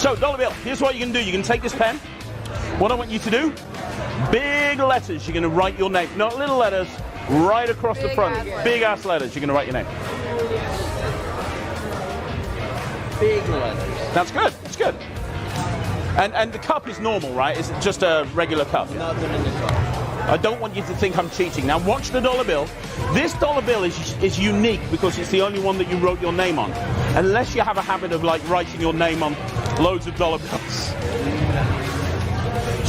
So, dollar bill, here's what you can do. You can take this pen. What I want you to do, big letters, you're going to write your name. Not little letters, right across the front. Big ass letters, you're going to write your name. Big letters. That's good, that's good. And the cup is normal, right? It's just a regular cup. Nothing in the cup. I don't want you to think I'm cheating. Now watch the dollar bill. This dollar bill is unique because it's the only one that you wrote your name on. Unless you have a habit of like writing your name on loads of dollar bills.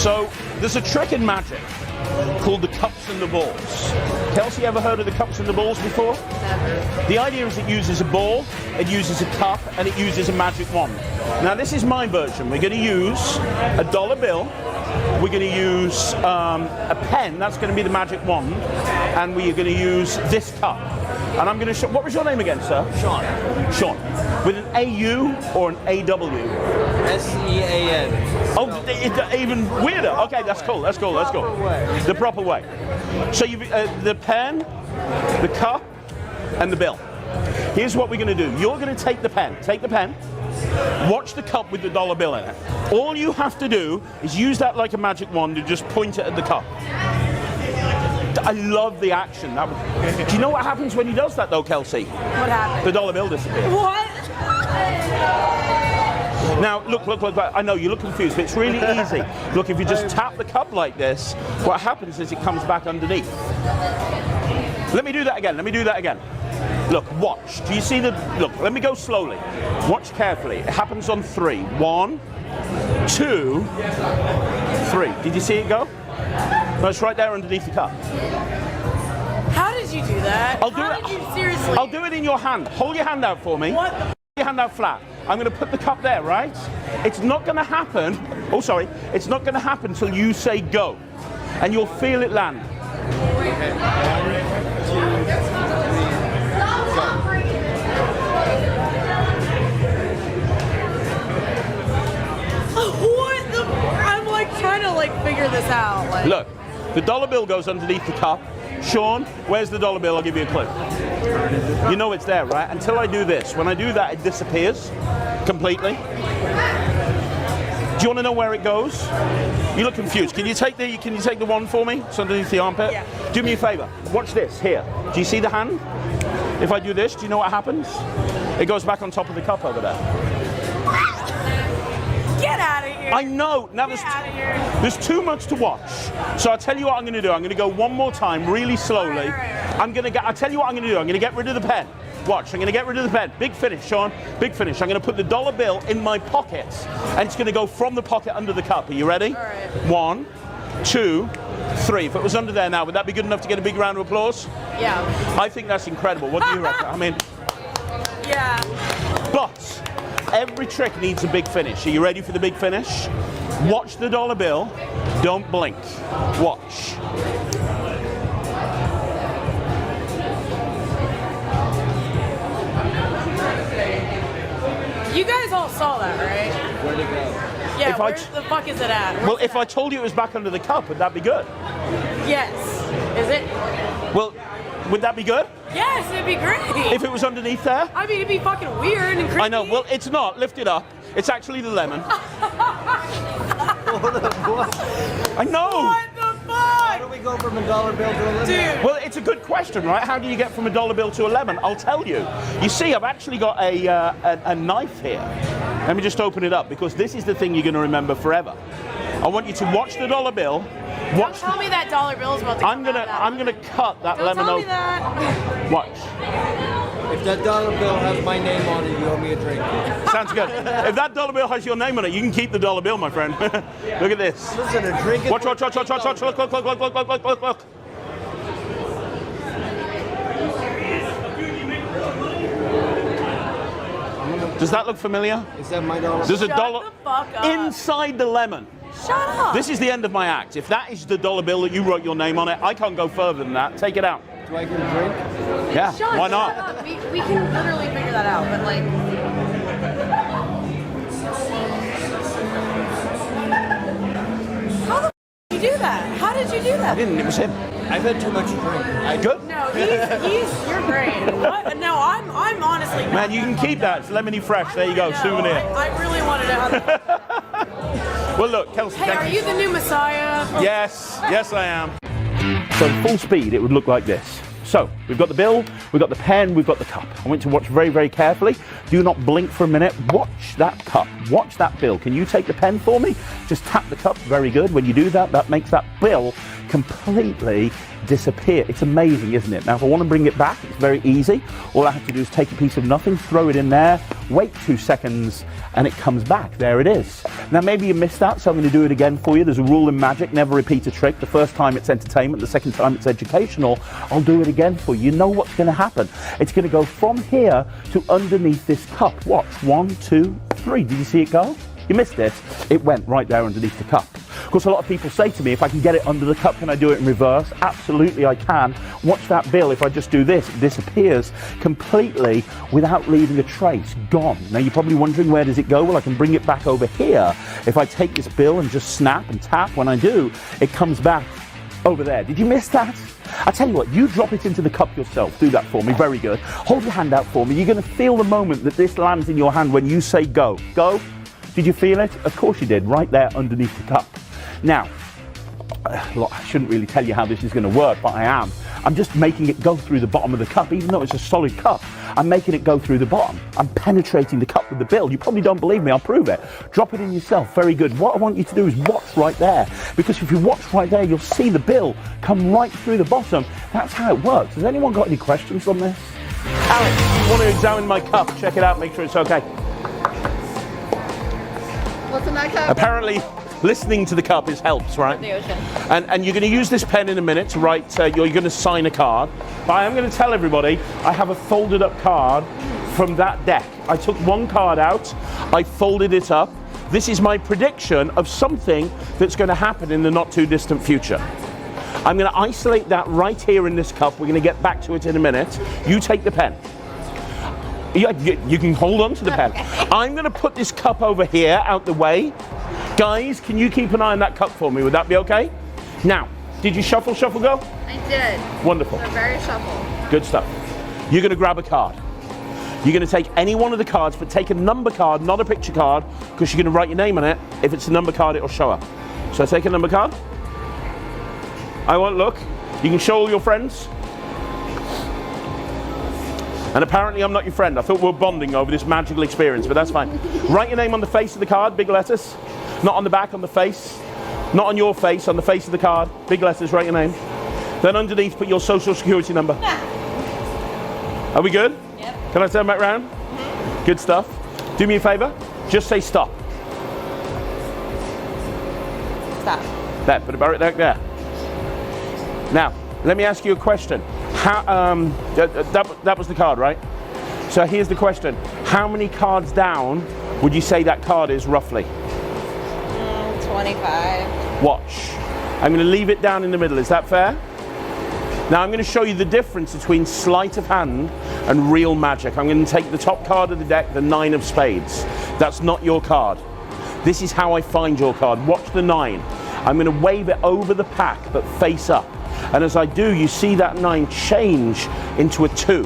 So there's a trick in magic called the cups and the balls. Kelsey, ever heard of the cups and the balls before? Never. The idea is it uses a ball, it uses a cup, and it uses a magic wand. Now this is my version. We're going to use a dollar bill. We're going to use a pen. That's going to be the magic wand. And we are going to use this cup. And I'm going to show. What was your name again, sir? Sean. Sean. With an A-U or an A-W? S-E-A-N. Oh, even weirder. Okay, that's cool. That's cool. That's cool. The proper way. So you, the pen, the cup, and the bill. Here's what we're going to do. You're going to take the pen. Take the pen. Watch the cup with the dollar bill in it. All you have to do is use that like a magic wand and just point it at the cup. I love the action. Do you know what happens when he does that though, Kelsey? What happened? The dollar bill disappears. What? Now, look, I know you look confused, but it's really easy. Look, if you just tap the cup like this, what happens is it comes back underneath. Let me do that again, Look, watch. Do you see the, look, let me go slowly. Watch carefully. It happens on 3. 1, 2, 3. Did you see it go? No, it's right there underneath the cup. How did you do that? I'll do it. Did you seriously? I'll do it in your hand. Hold your hand out for me. What the Hold your hand out flat. I'm going to put the cup there, right? It's not going to happen. Oh, sorry. It's not going to happen until you say go. And you'll feel it land. What the? I'm like trying to like figure this out. Like. Look, the dollar bill goes underneath the cup. Sean, where's the dollar bill? I'll give you a clue. You know it's there, right? Until I do this. When I do that, it disappears completely. Do you want to know where it goes? You look confused. Can you take the wand for me? It's underneath the armpit. Yeah. Do me a favor. Watch this here. Do you see the hand? If I do this, do you know what happens? It goes back on top of the cup over there. Get out of here. I know. Now there's too much to watch. So I'll tell you what I'm going to do. I'm going to go one more time, really slowly. Right. I'll tell you what I'm going to do. I'm going to get rid of the pen. Watch. I'm going to get rid of the pen. Big finish, Sean. Big finish. I'm going to put the dollar bill in my pocket, and it's going to go from the pocket under the cup. Are you ready? All right. 1, 2, 3. If it was under there now, would that be good enough to get a big round of applause? Yeah. I think that's incredible. What do you reckon? I mean, Yeah. but every trick needs a big finish. Are you ready for the big finish? Watch the dollar bill. Don't blink. Watch. You guys all saw that, right? Where'd it go? Yeah. If Where the fuck is it at? Well, if I told you it was back under the cup, would that be good? Yes. Is it? Well, would that be good? Yes, it'd be great. If it was underneath there? I mean, it'd be fucking weird and creepy. I know. Well, it's not. Lift it up. It's actually the lemon. I know. What the How do fuck? we go from a dollar bill to a lemon? Dude. Well, it's a good question, right? How do you get from a dollar bill to a lemon? I'll tell you. You see, I've actually got a knife here. Let me just open it up because this is the thing you're going to remember forever. I want you to watch the dollar bill. Don't tell me that dollar bill is about to come out of that. I'm gonna cut that Don't lemon tell me open. that. Watch. If that dollar bill has my name on it, you owe me a drink. Sounds good. If that dollar bill has your name on it, you can keep the dollar bill, my friend. Look at this. Listen, a drink is Watch. Look. Does that look familiar? Is that my dollar bill? There's a Shut dollar the fuck up. inside the lemon. Shut up. This is the end of my act. If that is the dollar bill that you wrote your name on it, I can't go further than that. Take it out. Do I get a drink? Yeah, Sean, why shut not? up. We can literally figure that out, but like. How the f did you do that? How did you do I that? didn't, it was him. I've had too much to drink. Good. No, you're great. What? No, I'm honestly not. Man, you can keep that. It's lemony fresh. There you go, souvenir. I really want to know. Well, look, Kelsey, Hey, thank are you. you the new Messiah? Yes, yes I am. So full speed, it would look like this. So we've got the bill, we've got the pen, we've got the cup. I want you to watch very, very carefully. Do not blink for a minute. Watch that cup, watch that bill. Can you take the pen for me? Just tap the cup, very good. When you do that, that makes that bill completely disappear. It's amazing, isn't it? Now, if I want to bring it back, it's very easy. All I have to do is take a piece of nothing, throw it in there, wait 2 seconds, and it comes back. There it is. Now, maybe you missed that, so I'm going to do it again for you. There's a rule in magic, never repeat a trick. The first time it's entertainment, the second time it's educational. I'll do it again for you. You know what's going to happen. It's going to go from here to underneath this cup. Watch. 1, 2, 3. Did you see it go? You missed it. It went right there underneath the cup. Of course, a lot of people say to me, if I can get it under the cup, can I do it in reverse? Absolutely, I can. Watch that bill. If I just do this, it disappears completely without leaving a trace. Gone. Now, you're probably wondering, where does it go? Well, I can bring it back over here. If I take this bill and just snap and tap, when I do, it comes back over there. Did you miss that? I tell you what, you drop it into the cup yourself. Do that for me. Very good. Hold your hand out for me. You're going to feel the moment that this lands in your hand when you say go. Go. Did you feel it? Of course you did, right there underneath the cup. Now, look, I shouldn't really tell you how this is going to work, but I am. I'm just making it go through the bottom of the cup, even though it's a solid cup. I'm making it go through the bottom. I'm penetrating the cup with the bill. You probably don't believe me, I'll prove it. Drop it in yourself, very good. What I want you to do is watch right there, because if you watch right there, you'll see the bill come right through the bottom. That's how it works. Has anyone got any questions on this? Alex, you want to examine my cup? Check it out, make sure it's okay. What's in that cup? Apparently, listening to the cup helps, right? The ocean. And you're going to use this pen in a minute to write, you're going to sign a card. But I am going to tell everybody, I have a folded up card from that deck. I took one card out, I folded it up. This is my prediction of something that's going to happen in the not too distant future. I'm going to isolate that right here in this cup. We're going to get back to it in a minute. You take the pen. Yeah, you can hold on to the pen. I'm going to put this cup over here, out the way. Guys, can you keep an eye on that cup for me? Would that be okay? Now, did you shuffle, go? I did. Wonderful. They're very shuffle. Good stuff. You're going to grab a card. You're going to take any one of the cards, but take a number card, not a picture card, because you're going to write your name on it. If it's a number card, it'll show up. So take a number card. I won't look. You can show all your friends. And apparently I'm not your friend. I thought we were bonding over this magical experience, but that's fine. Write your name on the face of the card, big letters. Not on the back, on the face. Not on your face, on the face of the card. Big letters, write your name. Then underneath, put your social security number. Are we good? Yep. Can I turn back round? Mm-hmm. Good stuff. Do me a favor. Just say stop. Stop. There, put it right there. Now, let me ask you a question. How, that was the card, right? So here's the question. How many cards down would you say that card is roughly? 25. Watch. I'm going to leave it down in the middle. Is that fair? Now I'm going to show you the difference between sleight of hand and real magic. I'm going to take the top card of the deck, the 9 of spades. That's not your card. This is how I find your card. Watch the 9. I'm going to wave it over the pack, but face up. And as I do, you see that 9 change into a 2.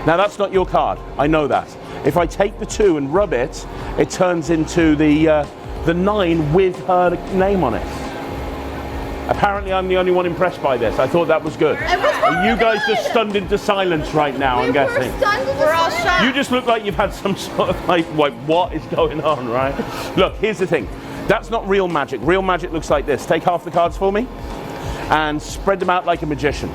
Now that's not your card, I know that. If I take the 2 and rub it, it turns into the 9 with her name on it. Apparently I'm the only one impressed by this. I thought that was good. You guys just stunned into silence right now, I'm guessing. We're all shocked. You just look like you've had some sort of like, what is going on, right? Look, here's the thing. That's not real magic. Real magic looks like this. Take half the cards for me and spread them out like a magician.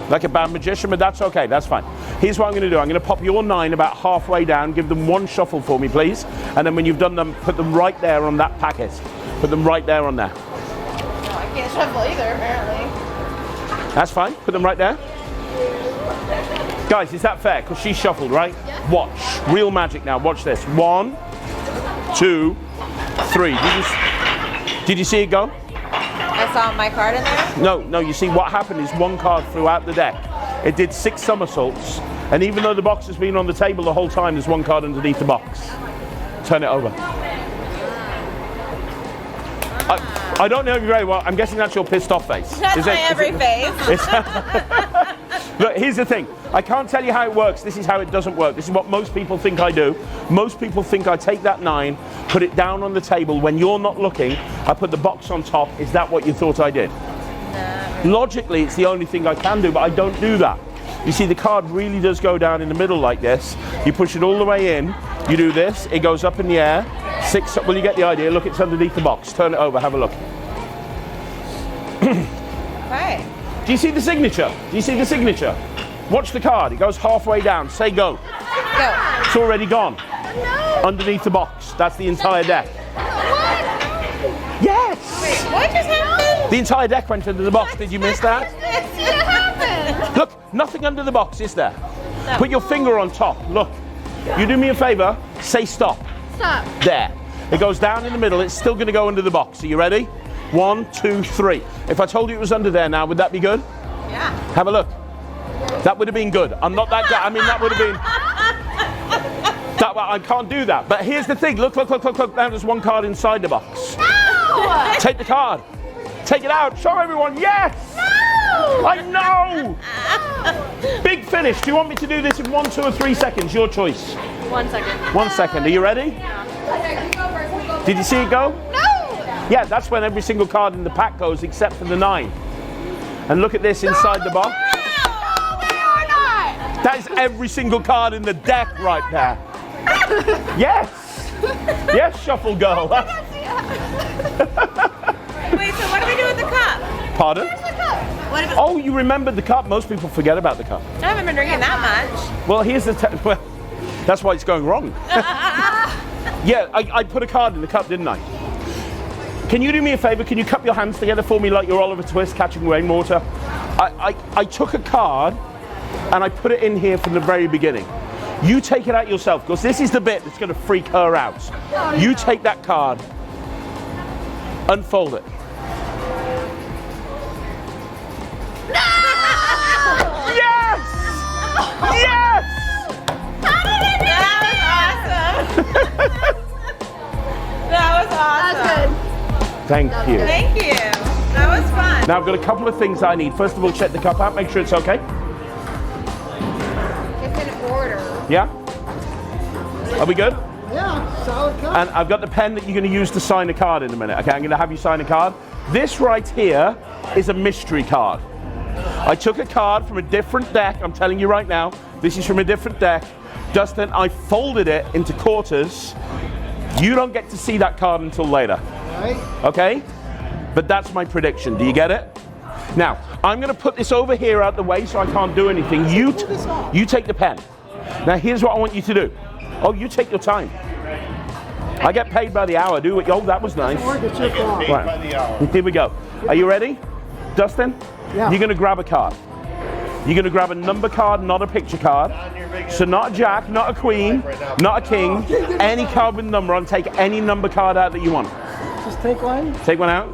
Like a bad magician, but that's okay, that's fine. Here's what I'm going to do. I'm going to pop your 9 about halfway down, give them one shuffle for me, please. And then when you've done them, put them right there on that packet. Put them right there on there. No, I can't shuffle either, apparently. That's fine, put them right there. Guys, is that fair? Because she shuffled, right? Yeah. Watch, real magic now, watch this. 1, 2, 3. Did you see it go? I saw my card in there? No, you see what happened is one card flew out the deck. It did 6 somersaults, and even though the box has been on the table the whole time, there's one card underneath the box. Turn it over. I don't know you very well. I'm guessing that's your pissed off face. That's my every face. Look, here's the thing. I can't tell you how it works. This is how it doesn't work. This is what most people think I do. Most people think I take that 9, put it down on the table. When you're not looking, I put the box on top. Is that what you thought I did? No. Logically, it's the only thing I can do, but I don't do that. You see, the card really does go down in the middle like this. You push it all the way in. You do this. It goes up in the air. 6. Well, you get the idea. Look, it's underneath the box. Turn it over. Have a look. Right. Do you see the signature? Do you see the signature? Watch the card. It goes halfway down. Say go. Go. It's already gone. No. Underneath the box. That's the entire deck. What? Yes. Wait, what just happened? The entire deck went into the box. Did you miss that? What happened? Look, nothing under the box, is there? Put your finger on top. Look. You do me a favor. Say stop. Stop. There. It goes down in the middle. It's still going to go under the box. Are you ready? 1, 2, 3. If I told you it was under there now, would that be good? Yeah. Have a look. That would have been good. I'm not that guy. I mean, that would have been. I can't do that. But here's the thing. Look. Now there's one card inside the box. No! Take the card. Take it out. Show everyone. Yes! No! I know! Big finish. Do you want me to do this in 1, 2, or 3 seconds? Your choice. 1 second. 1 second. Are you ready? Did you see it go? No! Yeah, that's when every single card in the pack goes except for the 9. And look at this inside the box. No, they are not! That is every single card in the deck right there. Yes! Yes, Shuffle Girl. Wait, so what do we do with the cup? Pardon? Where's the cup? What if Oh, you remembered the cup. Most people forget about the cup. I haven't been drinking that much. Well, here's the... Well, that's why it's going wrong. Yeah, I put a card in the cup, didn't I? Can you do me a favor? Can you cup your hands together for me like you're Oliver Twist catching rainwater? I took a card and I put it in here from the very beginning. You take it out yourself because this is the bit that's going to freak her out. You take that card, unfold it. No! Yes! Yes! How did it do That was awesome. That's good. Thank you. Thank you. That was fun. Now I've got a couple of things I need. First of all, check the cup out, make sure it's okay. It's in order. Yeah? Are we good? Yeah, solid cup. And I've got the pen that you're going to use to sign a card in a minute. Okay, I'm going to have you sign a card. This right here is a mystery card. I took a card from a different deck. I'm telling you right now, this is from a different deck. Dustin, I folded it into quarters. You don't get to see that card until later. Right. Okay? But that's my prediction. Do you get it? Now, I'm going to put this over here out the way so I can't do anything. You take the pen. Now, here's what I want you to do. Oh, you take your time. I get paid by the hour. Do it. Oh, that was nice. Right. Here we go. Are you ready? Dustin? Yeah. You're going to grab a card. You're going to grab a number card, not a picture card. So not a jack, not a queen, not a king. Any card with a number on. Take any number card out that you want. Just take one. Take one out.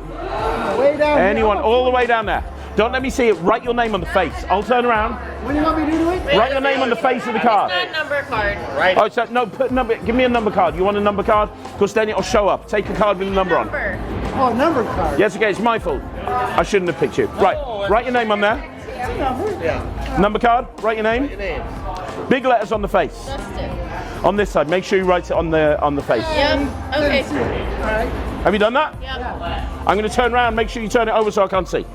Way down. Anyone, all the way down there. Don't let me see it. Write your name on the face. I'll turn around. What do you want me to do to it? Write your name on the face of the card. It's not a number card. Right. Oh, so no, put number. Give me a number card. You want a number card? Because then it'll show up. Take a card with a number on. Oh, number card. Yes, okay. It's my fault. I shouldn't have picked you. Right. Write your name on there. Number card. Write your name. Big letters on the face. On this side. Make sure you write it on the face. Yep. Okay. All right. Have you done that? Yep. I'm going to turn around. Make sure you turn it over so I can't see.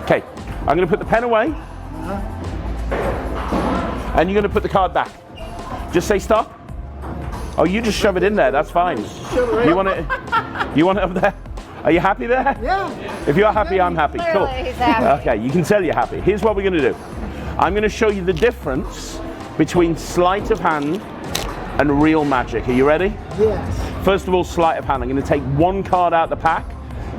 Okay. I'm going to put the pen away. And you're going to put the card back. Just say stop. Oh, you just shove it in there. That's fine. You want it? You want it up there? Are you happy there? Yeah. If you're happy, I'm happy. Cool. Clearly he's happy. Okay, you can tell you're happy. Here's what we're going to do. I'm going to show you the difference between sleight of hand and real magic. Are you ready? Yes. First of all, sleight of hand. I'm going to take one card out the pack.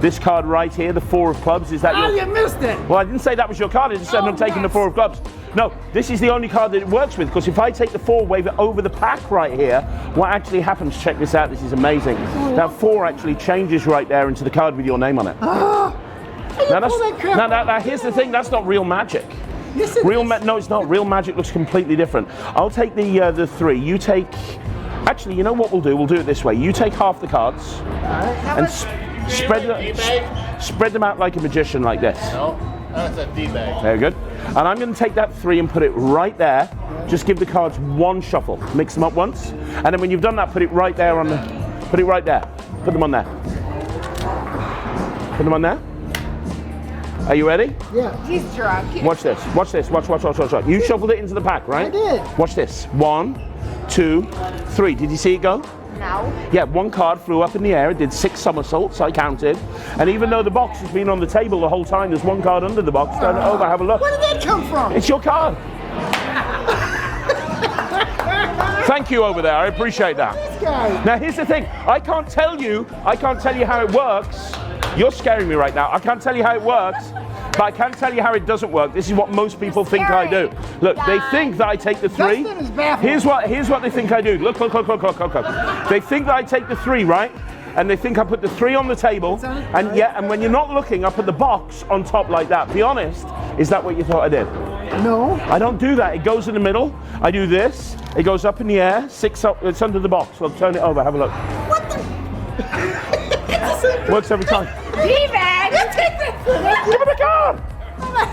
This card right here, the 4 of clubs. Is that Oh, your? you missed it. Well, I didn't say that was your card. I just said I'm taking the 4 of clubs. No, this is the only card that it works with, because if I take the 4, wave it over the pack right here, what actually happens, check this out, this is amazing. That 4 actually changes right there into the card with your name on it. Now, here's the thing, that's not real magic. Yes, it is. No, it's not. Real magic looks completely different. I'll take the 3. You take... Actually, you know what we'll do? We'll do it this way. You take half the cards. And Spread them out like a magician, like this. No, that's a D-bag. Very good. And I'm going to take that 3 and put it right there. Just give the cards one shuffle. Mix them up once, and then when you've done that, put it right there on the. Put it right there. Put them on there. Put them on there. Are you ready? Yeah. He's drunk. Watch this. Watch this. Watch. You shuffled it into the pack, right? I did. Watch this. 1, 2, 3. Did you see it go? No. Yeah, one card flew up in the air. It did 6 somersaults. I counted. And even though the box has been on the table the whole time, there's one card under the box. Turn it over. Have a look. Where did that come from? It's your card. Thank you over there. I appreciate that. This guy. Now here's the thing. I can't tell you how it works. You're scaring me right now. I can't tell you how it works, but I can tell you how it doesn't work. This is what most people think I do. Look, they think that I take the 3. Dustin is baffled. Here's what they think I do. Look. They think that I take the 3, right? And they think I put the 3 on the table, and when you're not looking, I put the box on top like that. Be honest, is that what you thought I did? No. I don't do that. It goes in the middle. I do this. It goes up in the air. 6 up. It's under the box. Look, turn it over. Have a look. What the? Works every time. D-bag. Give me the card.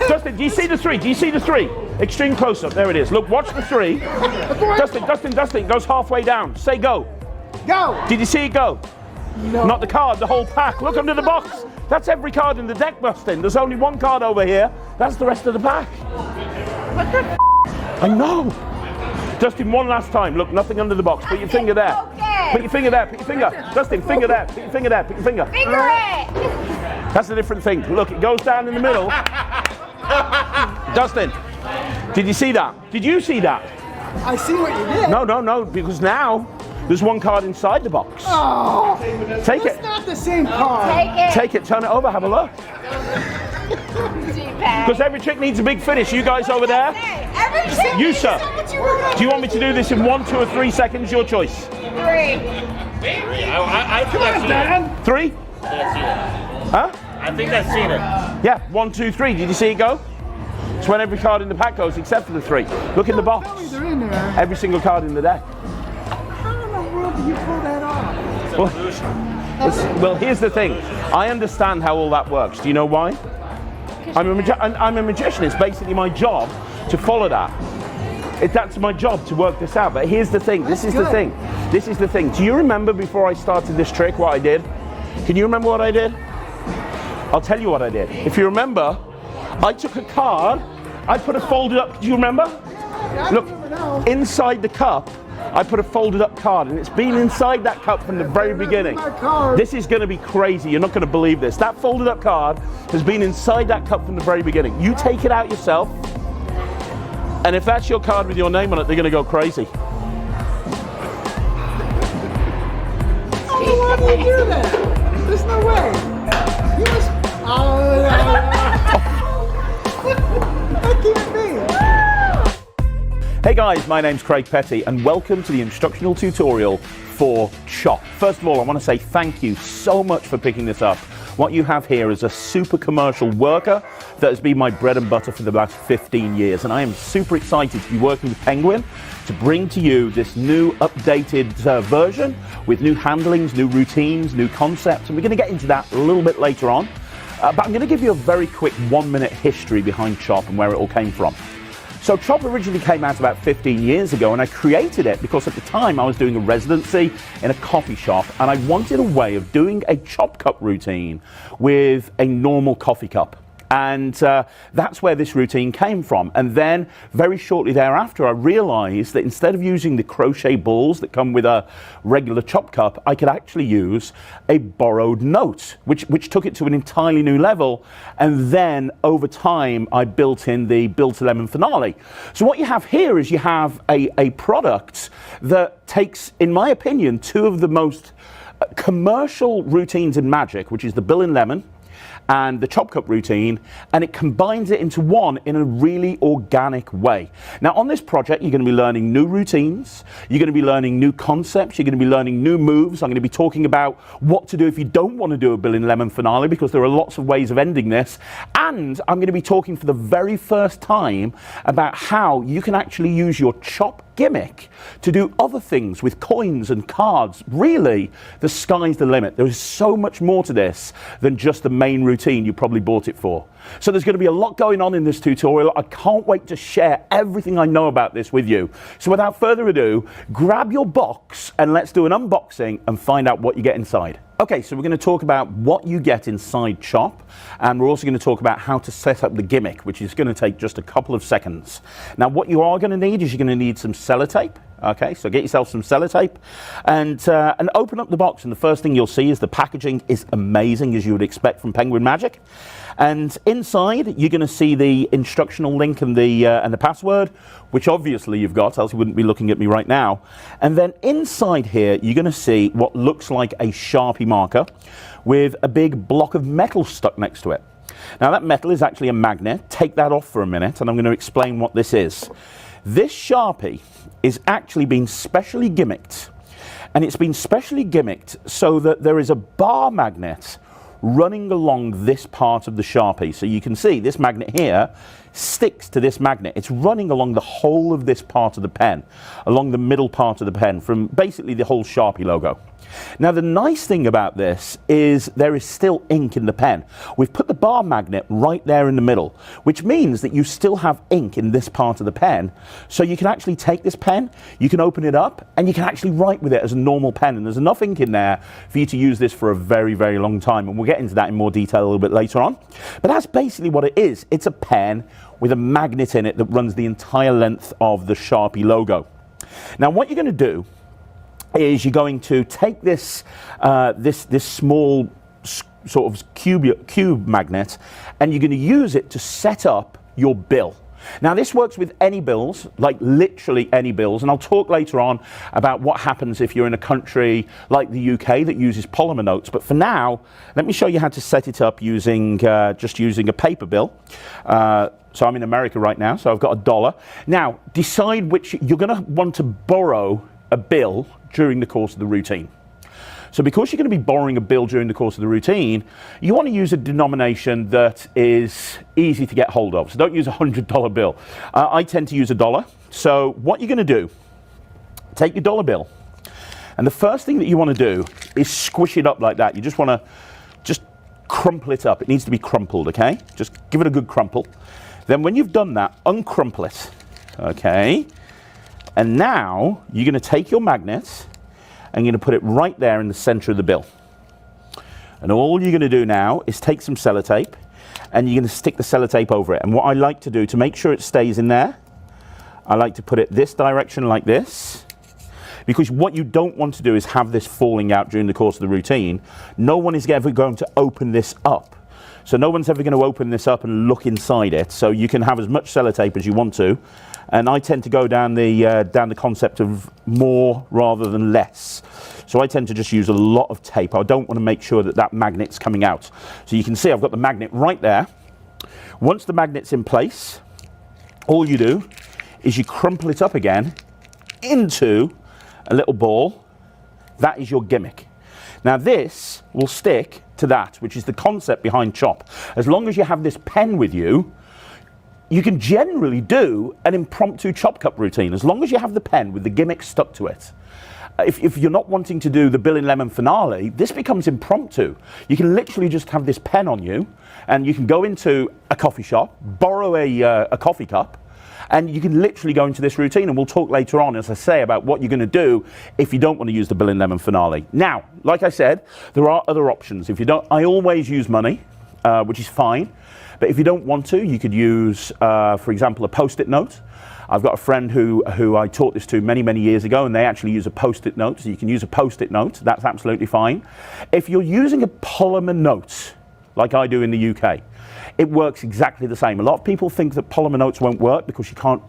Dustin, do you see the 3? Do you see the 3? Extreme close-up. There it is. Look, watch the 3. Dustin. It goes halfway down. Say go. Go. Did you see it go? No. Not the card, the whole pack. Look under the box. That's every card in the deck, Dustin. There's only one card over here. That's the rest of the pack. What the f? I know. Dustin, one last time. Look, nothing under the box. Put your finger there. Okay. Put your finger there. Put your finger. Dustin, finger there. Put your finger there. Put your finger. Finger it. That's a different thing. Look, it goes down in the middle. Dustin, did you see that? Did you see that? I see what you did. No, because now there's one card inside the box. Oh. Take That's it. not the same card. Take it. Take it. Turn it over. Have a look. D-bag. Because every trick needs a big finish. You guys over there? Every chick. You, sir. Do you want me to do this in 1, 2, or 3 seconds? Your choice. 3. I think I've seen it. 3? Huh? I think I've seen it. Yeah. 1, 2, 3. Did you see it go? It's when every card in the pack goes except for the 3. Look in the box. Tell me they're in there. Every single card in the deck. How in the world do you pull that off? Well, here's the thing. I understand how all that works. Do you know why? I'm a magician. It's basically my job to follow that. That's my job to work this out. But here's the thing. This is the thing. Do you remember before I started this trick what I did? Can you remember what I did? I'll tell you what I did. If you remember, I took a card. I put a folded up. Do you remember? Look, inside the cup, I put a folded up card, and it's been inside that cup from the very beginning. This is going to be crazy. You're not going to believe this. That folded up card has been inside that cup from the very beginning. You take it out yourself, and if that's your card with your name on it, they're going to go crazy. Why do you do that? There's no way. You must. That can't be. Hey guys, my name's Craig Petty and welcome to the instructional tutorial for Chop. First of all, I want to say thank you so much for picking this up. What you have here is a super commercial worker that has been my bread and butter for the last 15 years, and I am super excited to be working with Penguin to bring to you this new updated version with new handlings, new routines, new concepts, and we're going to get into that a little bit later on. But I'm going to give you a very quick 1-minute history behind Chop and where it all came from. So Chop originally came out about 15 years ago, and I created it because at the time I was doing a residency in a coffee shop and I wanted a way of doing a chop cup routine with a normal coffee cup. And that's where this routine came from. And then very shortly thereafter, I realized that instead of using the crochet balls that come with a regular chop cup, I could actually use a borrowed note, which took it to an entirely new level. And then over time, I built in the Build to Lemon finale. So what you have here is you have a product that takes, in my opinion, two of the most commercial routines in magic, which is the Bill in Lemon and the chop cup routine, and it combines it into one in a really organic way. Now on this project, you're going to be learning new routines, you're going to be learning new concepts, you're going to be learning new moves. I'm going to be talking about what to do if you don't want to do a Bill and Lemon finale, because there are lots of ways of ending this, and I'm going to be talking for the very first time about how you can actually use your chop gimmick to do other things with coins and cards. Really, the sky's the limit. There is so much more to this than just the main routine you probably bought it for. So there's going to be a lot going on in this tutorial. I can't wait to share everything I know about this with you. So without further ado, grab your box and let's do an unboxing and find out what you get inside. Okay, so we're going to talk about what you get inside Chop, and we're also going to talk about how to set up the gimmick, which is going to take just a couple of seconds. Now, what you are going to need is you're going to need some sellotape. Okay, so get yourself some sellotape and open up the box, and the first thing you'll see is the packaging is amazing, as you would expect from Penguin Magic. And inside, you're going to see the instructional link and the password, which obviously you've got, else you wouldn't be looking at me right now. And then inside here, you're going to see what looks like a Sharpie marker with a big block of metal stuck next to it. Now that metal is actually a magnet. Take that off for a minute, and I'm going to explain what this is. This Sharpie is actually being specially gimmicked, and it's been specially gimmicked so that there is a bar magnet running along this part of the Sharpie. So you can see this magnet here sticks to this magnet. It's running along the whole of this part of the pen, along the middle part of the pen, from basically the whole Sharpie logo. Now the nice thing about this is there is still ink in the pen. We've put the bar magnet right there in the middle, which means that you still have ink in this part of the pen. So you can actually take this pen, you can open it up, and you can actually write with it as a normal pen. And there's enough ink in there for you to use this for a very, very long time. And we'll get into that in more detail a little bit later on. But that's basically what it is. It's a pen with a magnet in it that runs the entire length of the Sharpie logo. Now what you're going to do is you're going to take this this small sort of cube magnet, and you're going to use it to set up your bill. Now this works with any bills, like literally any bills, and I'll talk later on about what happens if you're in a country like the UK that uses polymer notes. But for now, let me show you how to set it up using just using a paper bill. So I'm in America right now, so I've got $1. Now decide which you're going to want to borrow a bill during the course of the routine. So because you're going to be borrowing a bill during the course of the routine, you want to use a denomination that is easy to get hold of. So don't use a $100 bill. I tend to use $1. So what you're going to do, take your dollar bill, and the first thing that you want to do is squish it up like that. You just want to just crumple it up. It needs to be crumpled, okay? Just give it a good crumple. Then when you've done that, uncrumple it, okay? And now you're going to take your magnet and you're going to put it right there in the center of the bill. And all you're going to do now is take some sellotape and you're going to stick the sellotape over it. And what I like to do to make sure it stays in there, I like to put it this direction like this, because what you don't want to do is have this falling out during the course of the routine. No one is ever going to open this up. So no one's ever going to open this up and look inside it. So you can have as much sellotape as you want to. And I tend to go down the concept of more rather than less. So I tend to just use a lot of tape. I don't want to make sure that that magnet's coming out. So you can see I've got the magnet right there. Once the magnet's in place, all you do is you crumple it up again into a little ball. That is your gimmick. Now this will stick to that, which is the concept behind Chop. As long as you have this pen with you, you can generally do an impromptu chop cup routine, as long as you have the pen with the gimmick stuck to it. If you're not wanting to do the Bill and Lemon finale, this becomes impromptu. You can literally just have this pen on you, and you can go into a coffee shop, borrow a coffee cup, and you can literally go into this routine. And we'll talk later on, as I say, about what you're going to do if you don't want to use the Bill and Lemon finale. Now, like I said, there are other options. If you don't, I always use money, which is fine. But if you don't want to, you could use, for example, a Post-it note. I've got a friend who I taught this to many, many years ago, and they actually use a Post-it note. So you can use a Post-it note. That's absolutely fine. If you're using a polymer note, like I do in the UK, it works exactly the same. A lot of people think that polymer notes won't work because you can't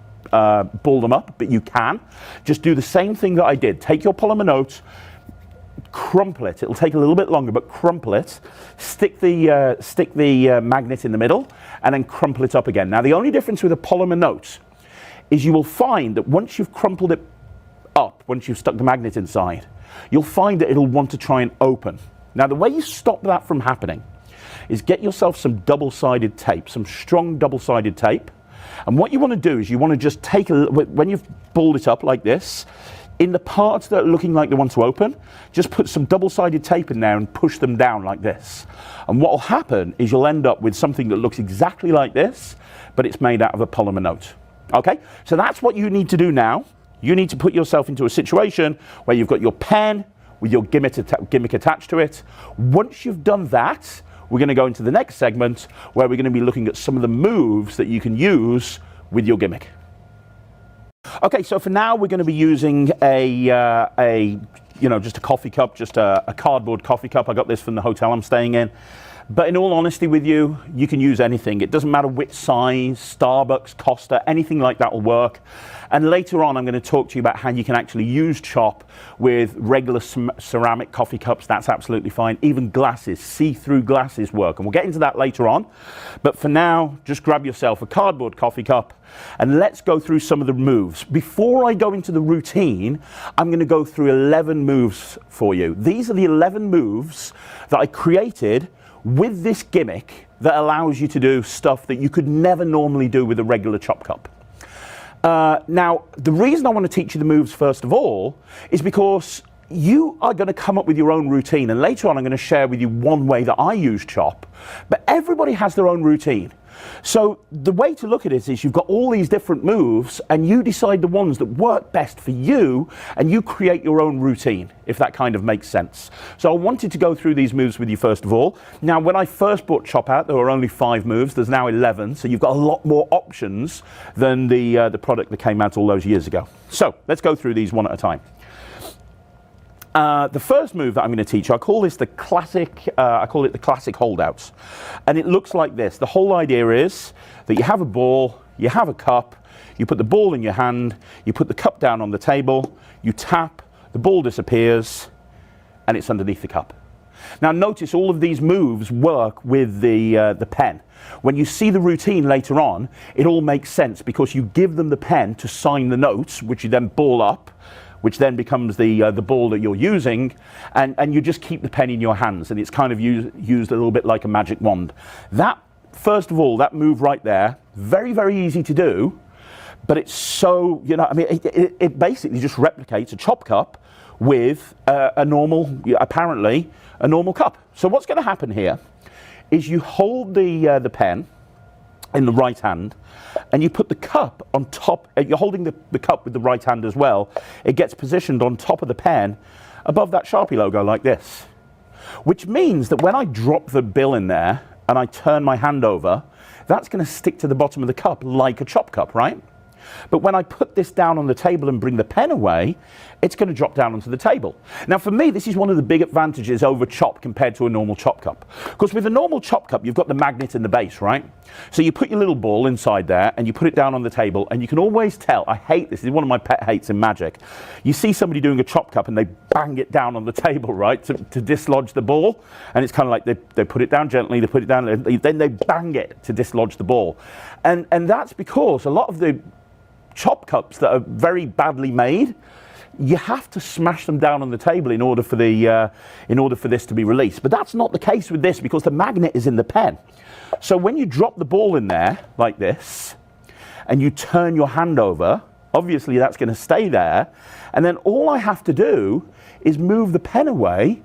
ball them up, but you can. Just do the same thing that I did. Take your polymer notes, crumple it. It'll take a little bit longer, but crumple it. Stick the magnet in the middle, and then crumple it up again. Now, the only difference with a polymer note is you will find that once you've crumpled it up, once you've stuck the magnet inside, you'll find that it'll want to try and open. Now, the way you stop that from happening is get yourself some double-sided tape, some strong double-sided tape. And what you want to do is you want to just take when you've balled it up like this, in the parts that are looking like they want to open, just put some double-sided tape in there and push them down like this. And what will happen is you'll end up with something that looks exactly like this, but it's made out of a polymer note. Okay, so that's what you need to do now. You need to put yourself into a situation where you've got your pen with your gimmick attached to it. Once you've done that, we're going to go into the next segment where we're going to be looking at some of the moves that you can use with your gimmick. Okay, so for now we're going to be using just a coffee cup, just a cardboard coffee cup. I got this from the hotel I'm staying in. But in all honesty with you, you can use anything. It doesn't matter which size, Starbucks, Costa, anything like that will work. And later on, I'm going to talk to you about how you can actually use chop with regular ceramic coffee cups. That's absolutely fine. Even glasses, see-through glasses work. And we'll get into that later on. But for now, just grab yourself a cardboard coffee cup and let's go through some of the moves. Before I go into the routine, I'm going to go through 11 moves for you. These are the 11 moves that I created with this gimmick that allows you to do stuff that you could never normally do with a regular chop cup. Now, the reason I want to teach you the moves first of all is because you are going to come up with your own routine, and later on I'm going to share with you one way that I use chop, but everybody has their own routine. So the way to look at it is you've got all these different moves and you decide the ones that work best for you and you create your own routine, if that kind of makes sense. So I wanted to go through these moves with you first of all. Now, when I first brought chop out, there were only 5 moves. There's now 11, so you've got a lot more options than the product that came out all those years ago. So let's go through these one at a time. The first move that I'm going to teach you, I call it the classic holdouts. And it looks like this. The whole idea is that you have a ball, you have a cup, you put the ball in your hand, you put the cup down on the table, you tap, the ball disappears, and it's underneath the cup. Now notice all of these moves work with the pen. When you see the routine later on, it all makes sense because you give them the pen to sign the notes, which you then ball up, which then becomes the ball that you're using, and you just keep the pen in your hands, and it's kind of used a little bit like a magic wand. That, first of all, that move right there, very, very easy to do, but it's so, it basically just replicates a chop cup with apparently a normal cup. So what's going to happen here is you hold the pen in the right hand, and you put the cup on top. You're holding the cup with the right hand as well. It gets positioned on top of the pen above that Sharpie logo like this, which means that when I drop the bill in there and I turn my hand over, that's going to stick to the bottom of the cup like a chop cup, right? But when I put this down on the table and bring the pen away, it's going to drop down onto the table. Now for me, this is one of the big advantages over chop compared to a normal chop cup. Because with a normal chop cup, you've got the magnet in the base, right? So you put your little ball inside there and you put it down on the table, and you can always tell, I hate this, is one of my pet hates in magic. You see somebody doing a chop cup and they bang it down on the table, right, to dislodge the ball. And it's kind of like they put it down gently, they put it down, then they bang it to dislodge the ball. And that's because a lot of the chop cups that are very badly made, you have to smash them down on the table in order for this to be released. But that's not the case with this because the magnet is in the pen. So when you drop the ball in there like this and you turn your hand over, obviously that's going to stay there, and then all I have to do is move the pen away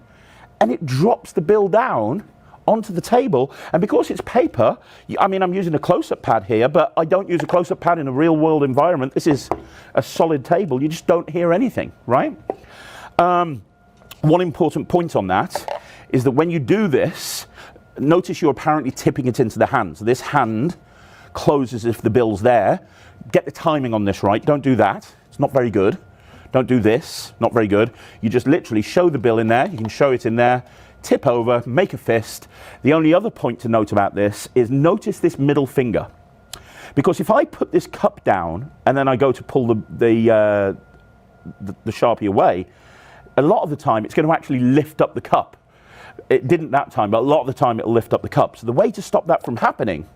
and it drops the bill down onto the table. And because it's paper, I'm using a close-up pad here, but I don't use a close-up pad in a real-world environment. This is a solid table. You just don't hear anything, right? One important point on that is that when you do this, notice you're apparently tipping it into the hand. So this hand closes if the bill's there. Get the timing on this right. Don't do that. It's not very good. Don't do this. Not very good. You just literally show the bill in there. You can show it in there. Tip over, make a fist. The only other point to note about this is notice this middle finger. Because if I put this cup down and then I go to pull the Sharpie away, a lot of the time it's going to actually lift up the cup. It didn't that time, but a lot of the time it'll lift up the cup. So the way to stop that from happening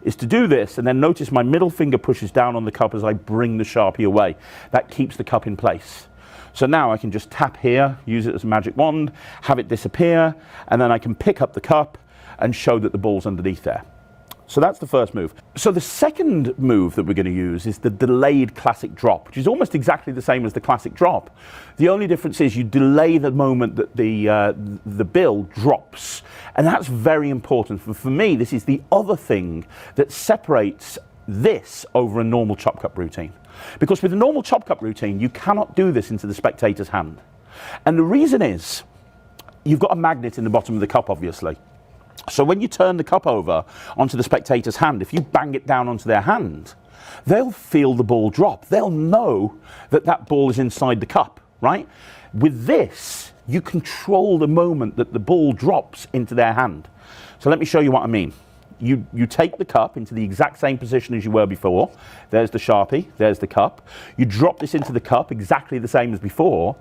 is to do this, and then notice my middle finger pushes down on the cup as I bring the Sharpie away. That keeps the cup in place. So now I can just tap here, use it as a magic wand, have it disappear, and then I can pick up the cup and show that the ball's underneath there. So that's the first move. So the second move that we're going to use is the delayed classic drop, which is almost exactly the same as the classic drop. The only difference is you delay the moment that the bill drops. And that's very important. For me, this is the other thing that separates this over a normal chop cup routine. Because with a normal chop cup routine, you cannot do this into the spectator's hand. And the reason is, you've got a magnet in the bottom of the cup, obviously. So when you turn the cup over onto the spectator's hand, if you bang it down onto their hand, they'll feel the ball drop. They'll know that that ball is inside the cup, right? With this, you control the moment that the ball drops into their hand. So let me show you what I mean. You take the cup into the exact same position as you were before. There's the Sharpie, there's the cup. You drop this into the cup exactly the same as before,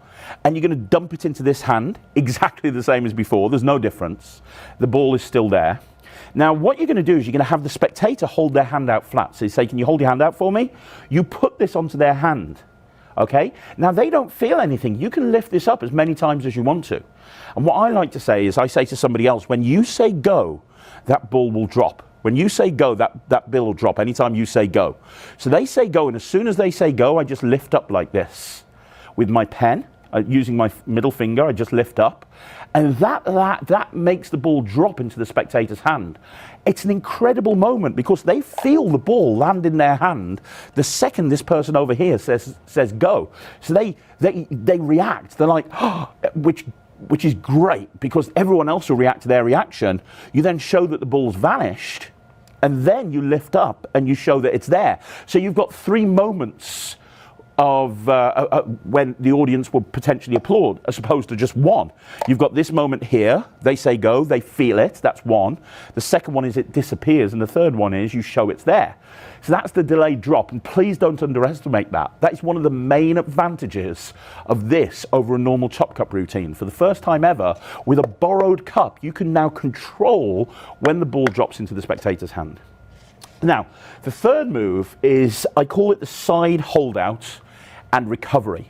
and you're going to dump it into this hand exactly the same as before. There's no difference. The ball is still there. Now what you're going to do is you're going to have the spectator hold their hand out flat. So you say, can you hold your hand out for me? You put this onto their hand. Okay? Now they don't feel anything. You can lift this up as many times as you want to. And what I like to say is, I say to somebody else, when you say go, that ball will drop. When you say go, that bill will drop anytime you say go. So they say go, and as soon as they say go, I just lift up like this. With my pen, using my middle finger, I just lift up. And that makes the ball drop into the spectator's hand. It's an incredible moment because they feel the ball land in their hand the second this person over here says go. So they react. They're like, oh, which is great because everyone else will react to their reaction. You then show that the ball's vanished, and then you lift up and you show that it's there. So you've got 3 moments of when the audience will potentially applaud, as opposed to just 1. You've got this moment here, they say go, they feel it, that's 1. The second one is it disappears, and the third one is you show it's there. So that's the delayed drop, and please don't underestimate that. That is one of the main advantages of this over a normal chop cup routine. For the first time ever, with a borrowed cup, you can now control when the ball drops into the spectator's hand. Now, the third move is, I call it the side holdout and recovery.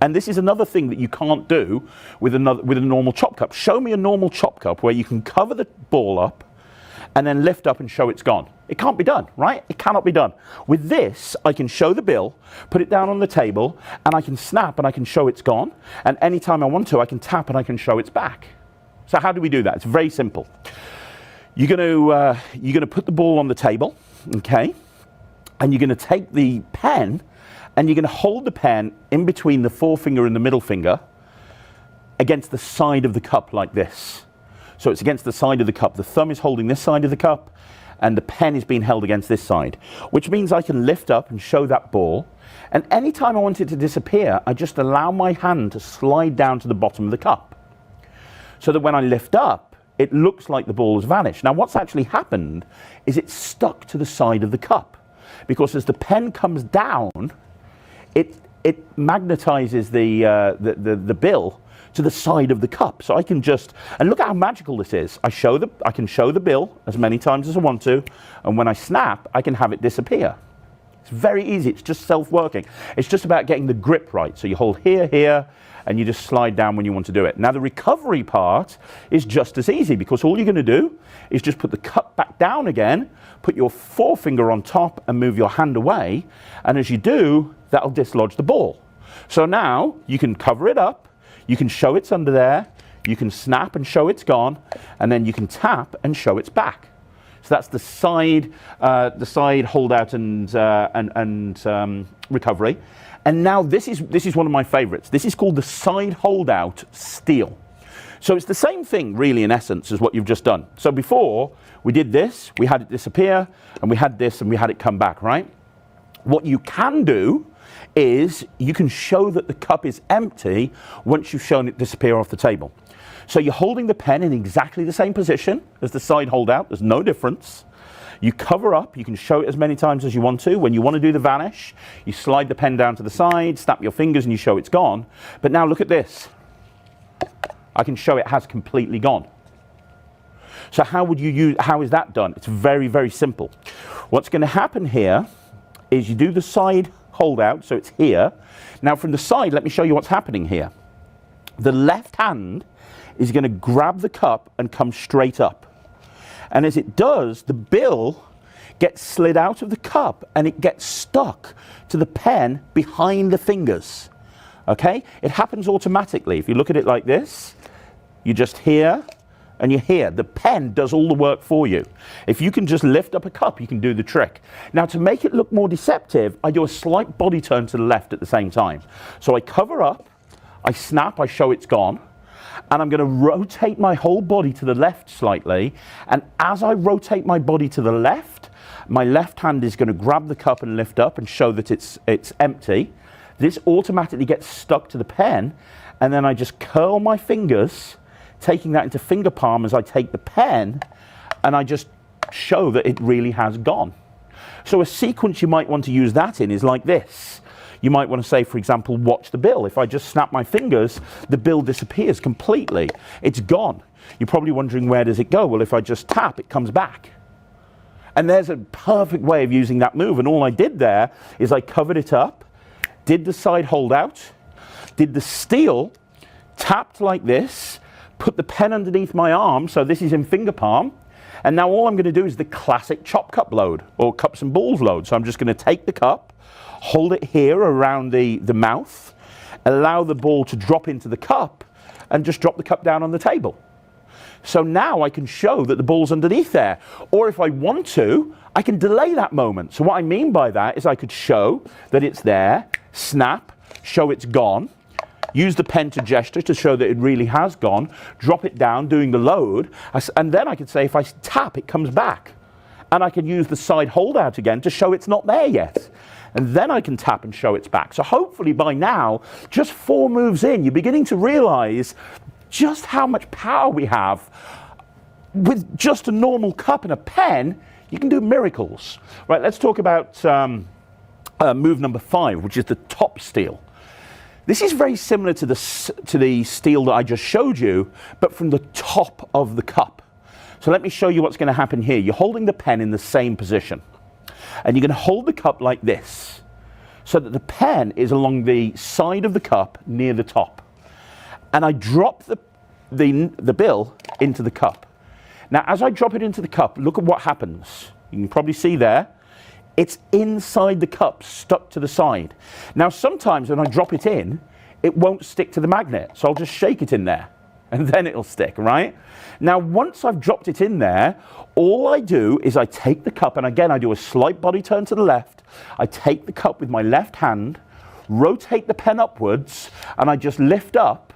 And this is another thing that you can't do with a normal chop cup. Show me a normal chop cup where you can cover the ball up and then lift up and show it's gone. It can't be done, right? It cannot be done. With this, I can show the bill, put it down on the table, and I can snap and I can show it's gone. And anytime I want to, I can tap and I can show it's back. So how do we do that? It's very simple. You're going to put the ball on the table, okay? And you're going to take the pen and you're going to hold the pen in between the forefinger and the middle finger against the side of the cup like this. So it's against the side of the cup. The thumb is holding this side of the cup and the pen is being held against this side, which means I can lift up and show that ball. And anytime I want it to disappear, I just allow my hand to slide down to the bottom of the cup. So that when I lift up, it looks like the ball has vanished. Now what's actually happened is it's stuck to the side of the cup. Because as the pen comes down, it magnetizes the bill to the side of the cup. So I can just, and look at how magical this is. I can show the bill as many times as I want to, and when I snap, I can have it disappear. It's very easy, it's just self-working. It's just about getting the grip right. So you hold here, and you just slide down when you want to do it. Now the recovery part is just as easy because all you're going to do is just put the cup back down again, put your forefinger on top and move your hand away, and as you do, that'll dislodge the ball. So now you can cover it up, you can show it's under there, you can snap and show it's gone, and then you can tap and show it's back. So that's the side holdout and recovery. And now this is one of my favorites. This is called the side holdout steal. So it's the same thing really in essence as what you've just done. So before we did this, we had it disappear, and we had this and we had it come back, right? What you can do is you can show that the cup is empty once you've shown it disappear off the table. So you're holding the pen in exactly the same position as the side holdout. There's no difference. You cover up, you can show it as many times as you want to. When you want to do the vanish, you slide the pen down to the side, snap your fingers and you show it's gone. But now look at this, I can show it has completely gone. So how is that done? It's very, very simple. What's going to happen here is you do the side holdout, so it's here. Now from the side, let me show you what's happening here. The left hand is going to grab the cup and come straight up. And as it does, the bill gets slid out of the cup and it gets stuck to the pen behind the fingers. Okay? It happens automatically. If you look at it like this, you just here and you here. The pen does all the work for you. If you can just lift up a cup, you can do the trick. Now to make it look more deceptive, I do a slight body turn to the left at the same time. So I cover up, I snap, I show it's gone, and I'm going to rotate my whole body to the left slightly, and as I rotate my body to the left, my left hand is going to grab the cup and lift up and show that it's empty. This automatically gets stuck to the pen, and then I just curl my fingers, taking that into finger palm as I take the pen, and I just show that it really has gone. So a sequence you might want to use that in is like this. You might want to say, for example, watch the bill. If I just snap my fingers, the bill disappears completely. It's gone. You're probably wondering, where does it go? Well, if I just tap, it comes back. And there's a perfect way of using that move. And all I did there is I covered it up, did the side holdout, did the steal, tapped like this, put the pen underneath my arm, so this is in finger palm, and now all I'm going to do is the classic chop cup load, or cups and balls load. So I'm just going to take the cup, hold it here around the mouth, allow the ball to drop into the cup, and just drop the cup down on the table. So now I can show that the ball's underneath there. Or if I want to, I can delay that moment. So what I mean by that is I could show that it's there, snap, show it's gone, use the pen to gesture to show that it really has gone, drop it down doing the load, and then I could say if I tap, it comes back. And I can use the side holdout again to show it's not there yet. And then I can tap and show it's back. So hopefully by now, just 4 moves in, you're beginning to realize just how much power we have. With just a normal cup and a pen, you can do miracles. Right, let's talk about move number 5, which is the top steal. This is very similar to the steal that I just showed you, but from the top of the cup. So let me show you what's going to happen here. You're holding the pen in the same position, and you're going to hold the cup like this, so that the pen is along the side of the cup near the top. And I drop the bill into the cup. Now, as I drop it into the cup, look at what happens. You can probably see there, it's inside the cup, stuck to the side. Now, sometimes when I drop it in, it won't stick to the magnet. So I'll just shake it in there, and then it'll stick, right? Now, once I've dropped it in there, all I do is I take the cup, and again, I do a slight body turn to the left. I take the cup with my left hand, rotate the pen upwards, and I just lift up,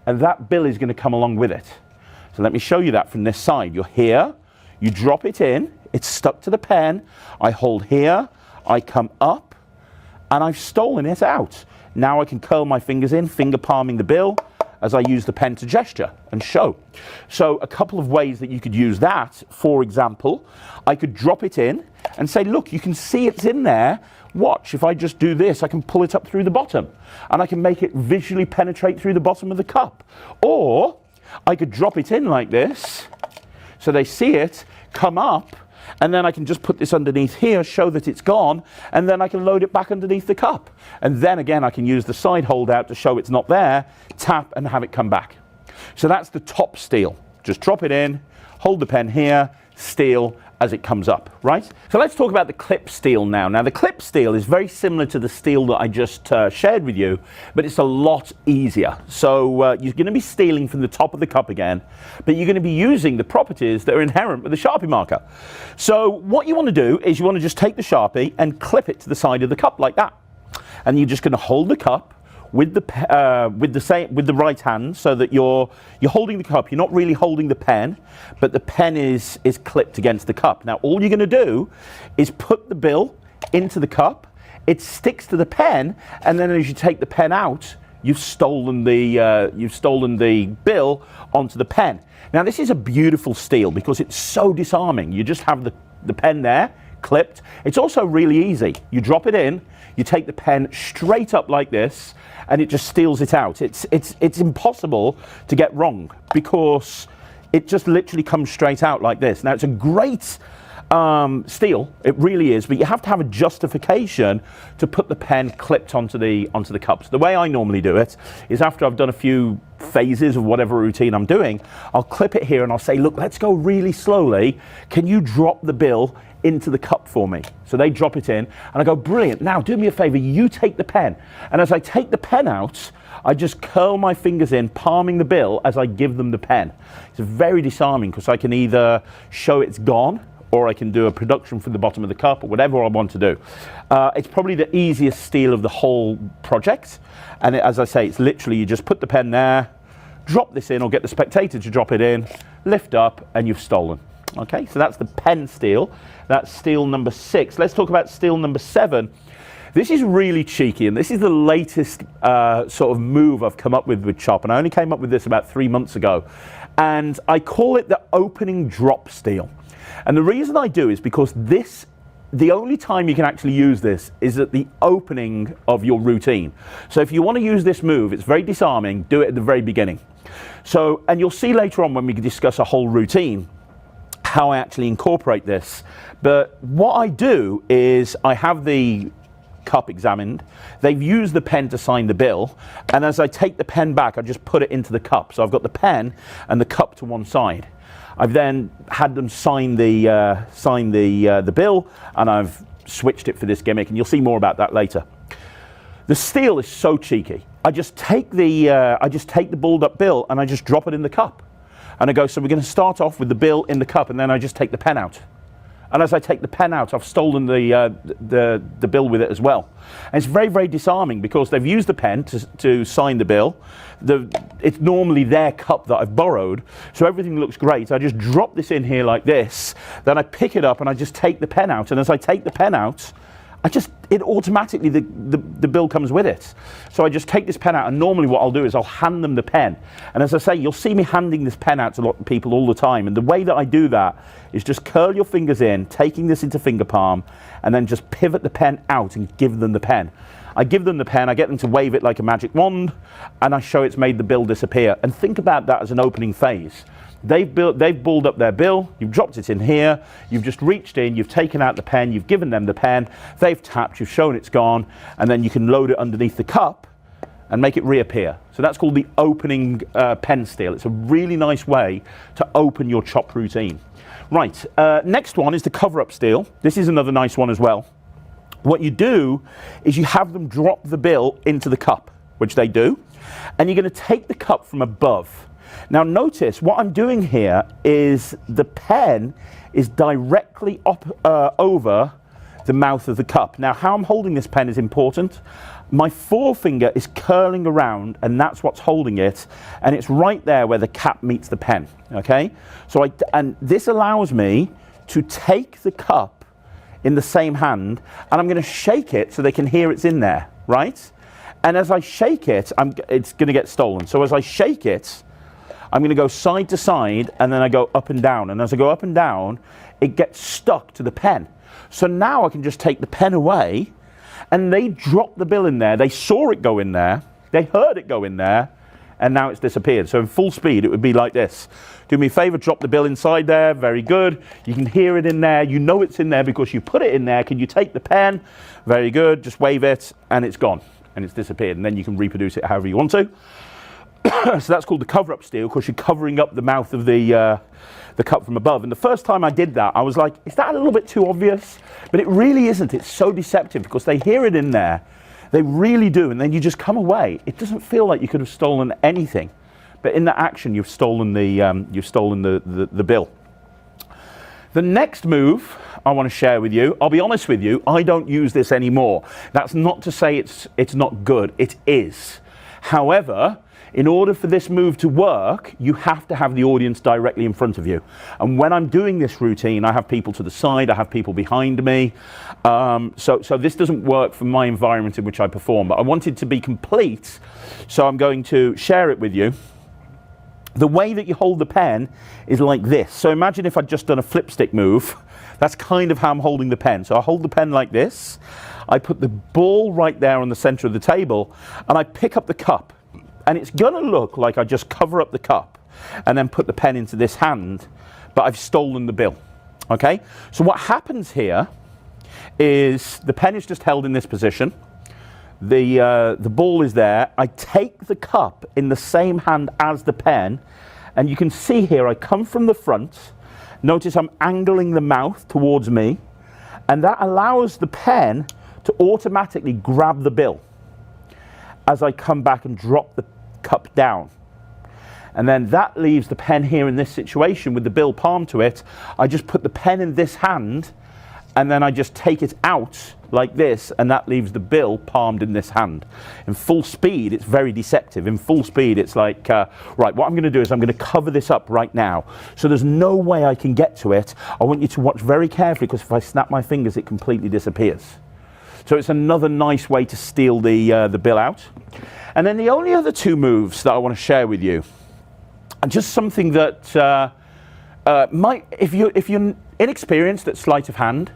and that bill is going to come along with it. So let me show you that from this side. You're here, you drop it in, it's stuck to the pen, I hold here, I come up, and I've stolen it out. Now I can curl my fingers in, finger palming the bill, as I use the pen to gesture and show. So a couple of ways that you could use that, for example, I could drop it in and say, look, you can see it's in there. Watch, if I just do this, I can pull it up through the bottom, and I can make it visually penetrate through the bottom of the cup. Or I could drop it in like this, so they see it, come up, and then I can just put this underneath here, show that it's gone, and then I can load it back underneath the cup. And then again, I can use the side holdout to show it's not there, tap, and have it come back. So that's the top steal. Just drop it in, hold the pen here, steal as it comes up, right? So let's talk about the clip steal now. Now, the clip steal is very similar to the steal that I just shared with you, but it's a lot easier. So you're going to be stealing from the top of the cup again, but you're going to be using the properties that are inherent with the Sharpie marker. So what you want to do is you want to just take the Sharpie and clip it to the side of the cup like that. And you're just going to hold the cup with the right hand, so that you're holding the cup. You're not really holding the pen, but the pen is clipped against the cup. Now all you're going to do is put the bill into the cup. It sticks to the pen, and then as you take the pen out, you've stolen the bill onto the pen. Now this is a beautiful steal because it's so disarming. You just have the pen there, clipped. It's also really easy. You drop it in, you take the pen straight up like this, and it just steals it out. It's impossible to get wrong because it just literally comes straight out like this. Now, it's a great steel, it really is, but you have to have a justification to put the pen clipped onto the cups. The way I normally do it is after I've done a few phases of whatever routine I'm doing, I'll clip it here and I'll say, look, let's go really slowly. Can you drop the bill into the cup for me? So they drop it in and I go, brilliant. Now do me a favor, you take the pen. And as I take the pen out, I just curl my fingers in, palming the bill as I give them the pen. It's very disarming because I can either show it's gone or I can do a production from the bottom of the cup or whatever I want to do. It's probably the easiest steel of the whole project. And as I say, it's literally you just put the pen there, drop this in or get the spectator to drop it in, lift up and you've stolen. Okay, so that's the pen steel. That's steel number 6. Let's talk about steel number 7. This is really cheeky, and this is the latest sort of move I've come up with Chop, and I only came up with this about 3 months ago. And I call it the opening drop steel. And the reason I do is because the only time you can actually use this is at the opening of your routine. So if you want to use this move, it's very disarming, do it at the very beginning. So, and you'll see later on when we discuss a whole routine, how I actually incorporate this. But what I do is I have the cup examined, they've used the pen to sign the bill, and as I take the pen back, I just put it into the cup. So I've got the pen and the cup to one side. I've then had them sign the bill, and I've switched it for this gimmick, and you'll see more about that later. The steel is so cheeky. I just take the balled up bill and I just drop it in the cup, and I go, so we're going to start off with the bill in the cup, and then I just take the pen out. And as I take the pen out, I've stolen the bill with it as well. And it's very, very disarming because they've used the pen to sign the bill. It's normally their cup that I've borrowed, so everything looks great. I just drop this in here like this, then I pick it up and I just take the pen out. And as I take the pen out, it automatically, the bill comes with it. So I just take this pen out, and normally what I'll do is I'll hand them the pen. And as I say, you'll see me handing this pen out to a lot of people all the time. And the way that I do that is just curl your fingers in, taking this into finger palm, and then just pivot the pen out and give them the pen. I give them the pen, I get them to wave it like a magic wand, and I show it's made the bill disappear. And think about that as an opening phase. They've balled up their bill, you've dropped it in here, you've just reached in, you've taken out the pen, you've given them the pen, they've tapped, you've shown it's gone, and then you can load it underneath the cup and make it reappear. So that's called the opening pen steel. It's a really nice way to open your chop routine. Right, next one is the cover-up steel. This is another nice one as well. What you do is you have them drop the bill into the cup, which they do, and you're going to take the cup from above. Now notice what I'm doing here is the pen is directly over the mouth of the cup. Now how I'm holding this pen is important. My forefinger is curling around, and that's what's holding it, and it's right there where the cap meets the pen, okay? So and this allows me to take the cup in the same hand, and I'm going to shake it so they can hear it's in there, right? And as I shake it, it's going to get stolen. So as I shake it, I'm going to go side to side, and then I go up and down. And as I go up and down, it gets stuck to the pen. So now I can just take the pen away, and they drop the bill in there. They saw it go in there. They heard it go in there, and now it's disappeared. So in full speed, it would be like this. Do me a favor, drop the bill inside there. Very good. You can hear it in there. You know it's in there because you put it in there. Can you take the pen? Very good. Just wave it, and it's gone, and it's disappeared. And then you can reproduce it however you want to. So that's called the cover-up steel because you're covering up the mouth of the cup from above. And the first time I did that, I was like, is that a little bit too obvious? But it really isn't. It's so deceptive because they hear it in there. They really do. And then you just come away. It doesn't feel like you could have stolen anything. But in that action, you've stolen the bill. The next move I want to share with you, I'll be honest with you, I don't use this anymore. That's not to say it's not good. It is. However, in order for this move to work, you have to have the audience directly in front of you. And when I'm doing this routine, I have people to the side, I have people behind me. So this doesn't work for my environment in which I perform. But I want it to be complete, so I'm going to share it with you. the way that you hold the pen is like this. So imagine if I'd just done a flip stick move. That's kind of how I'm holding the pen. So I hold the pen like this. I put the ball right there on the center of the table, and I pick up the cup. And it's going to look like I just cover up the cup and then put the pen into this hand, but I've stolen the bill. Okay? So what happens here is the pen is just held in this position. The ball is there. I take the cup in the same hand as the pen, and you can see here I come from the front. Notice I'm angling the mouth towards me, and that allows the pen to automatically grab the bill as I come back and drop the cup down. And then that leaves the pen here in this situation with the bill palm to it. I just put the pen in this hand, and then I just take it out like this, and that leaves the bill palmed in this hand. In full speed, it's very deceptive. In full speed, it's like, right, what I'm going to do is I'm going to cover this up right now. So there's no way I can get to it. I want you to watch very carefully, because if I snap my fingers, it completely disappears. So it's another nice way to steal the bill out. And then the only other two moves that I want to share with you are just something that might, if you're inexperienced at sleight of hand,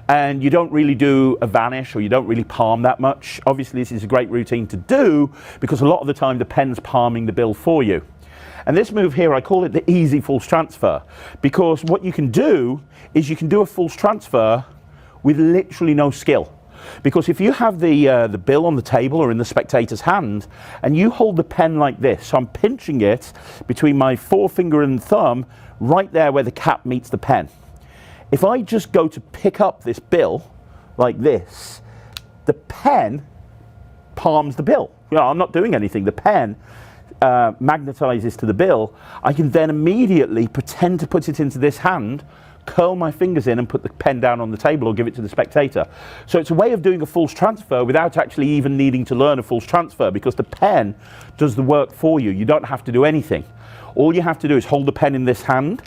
and you don't really do a vanish, or you don't really palm that much, obviously this is a great routine to do, because a lot of the time the pen's palming the bill for you. And this move here, I call it the easy false transfer, because what you can do is you can do a false transfer with literally no skill. Because if you have the bill on the table or in the spectator's hand, and you hold the pen like this, so I'm pinching it between my forefinger and thumb, right there where the cap meets the pen. If I just go to pick up this bill like this, the pen palms the bill. You know, I'm not doing anything. The pen magnetizes to the bill. I can then immediately pretend to put it into this hand, curl my fingers in and put the pen down on the table, or give it to the spectator. So it's a way of doing a false transfer without actually even needing to learn a false transfer, because the pen does the work for you. You don't have to do anything. All you have to do is hold the pen in this hand.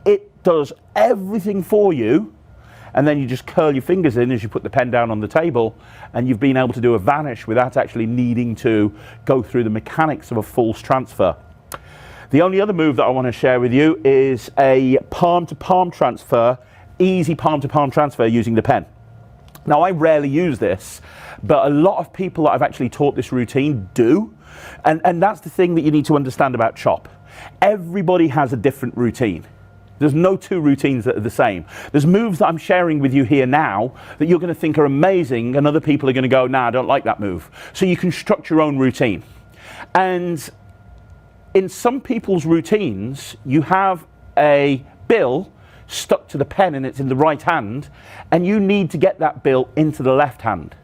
It does everything for you, and then you just curl your fingers in as you put the pen down on the table, and you've been able to do a vanish without actually needing to go through the mechanics of a false transfer. The only other move that I want to share with you is a palm-to-palm transfer, easy palm-to-palm transfer using the pen. Now, I rarely use this, but a lot of people that I've actually taught this routine do, and that's the thing that you need to understand about chop. Everybody has a different routine. There's no two routines that are the same. There's moves that I'm sharing with you here now that you're going to think are amazing, and other people are going to go, nah, I don't like that move. So you construct your own routine. And in some people's routines, you have a bill stuck to the pen and it's in the right hand, and you need to get that bill into the left hand.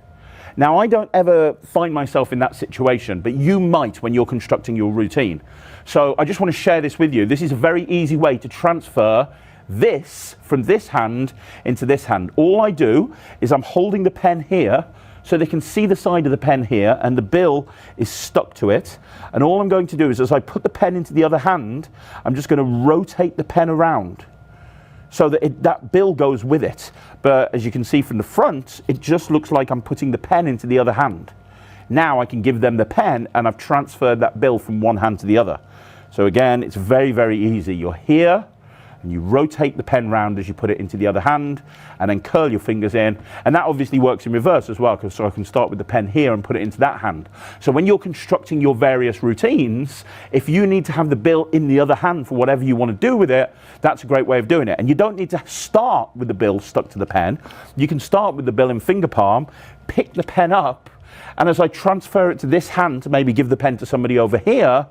Now, I don't ever find myself in that situation, but you might when you're constructing your routine. So I just want to share this with you. This is a very easy way to transfer this from this hand into this hand. All I do is I'm holding the pen here, so they can see the side of the pen here, and the bill is stuck to it. And all I'm going to do is, as I put the pen into the other hand, I'm just going to rotate the pen around so that that bill goes with it. But as you can see from the front, it just looks like I'm putting the pen into the other hand. Now I can give them the pen, and I've transferred that bill from one hand to the other. So again, it's very, very easy. You're here, and you rotate the pen round as you put it into the other hand, and then curl your fingers in. And that obviously works in reverse as well, because so I can start with the pen here and put it into that hand. So when you're constructing your various routines, if you need to have the bill in the other hand for whatever you want to do with it, that's a great way of doing it. And you don't need to start with the bill stuck to the pen. You can start with the bill in finger palm, pick the pen up, and as I transfer it to this hand to maybe give the pen to somebody over here,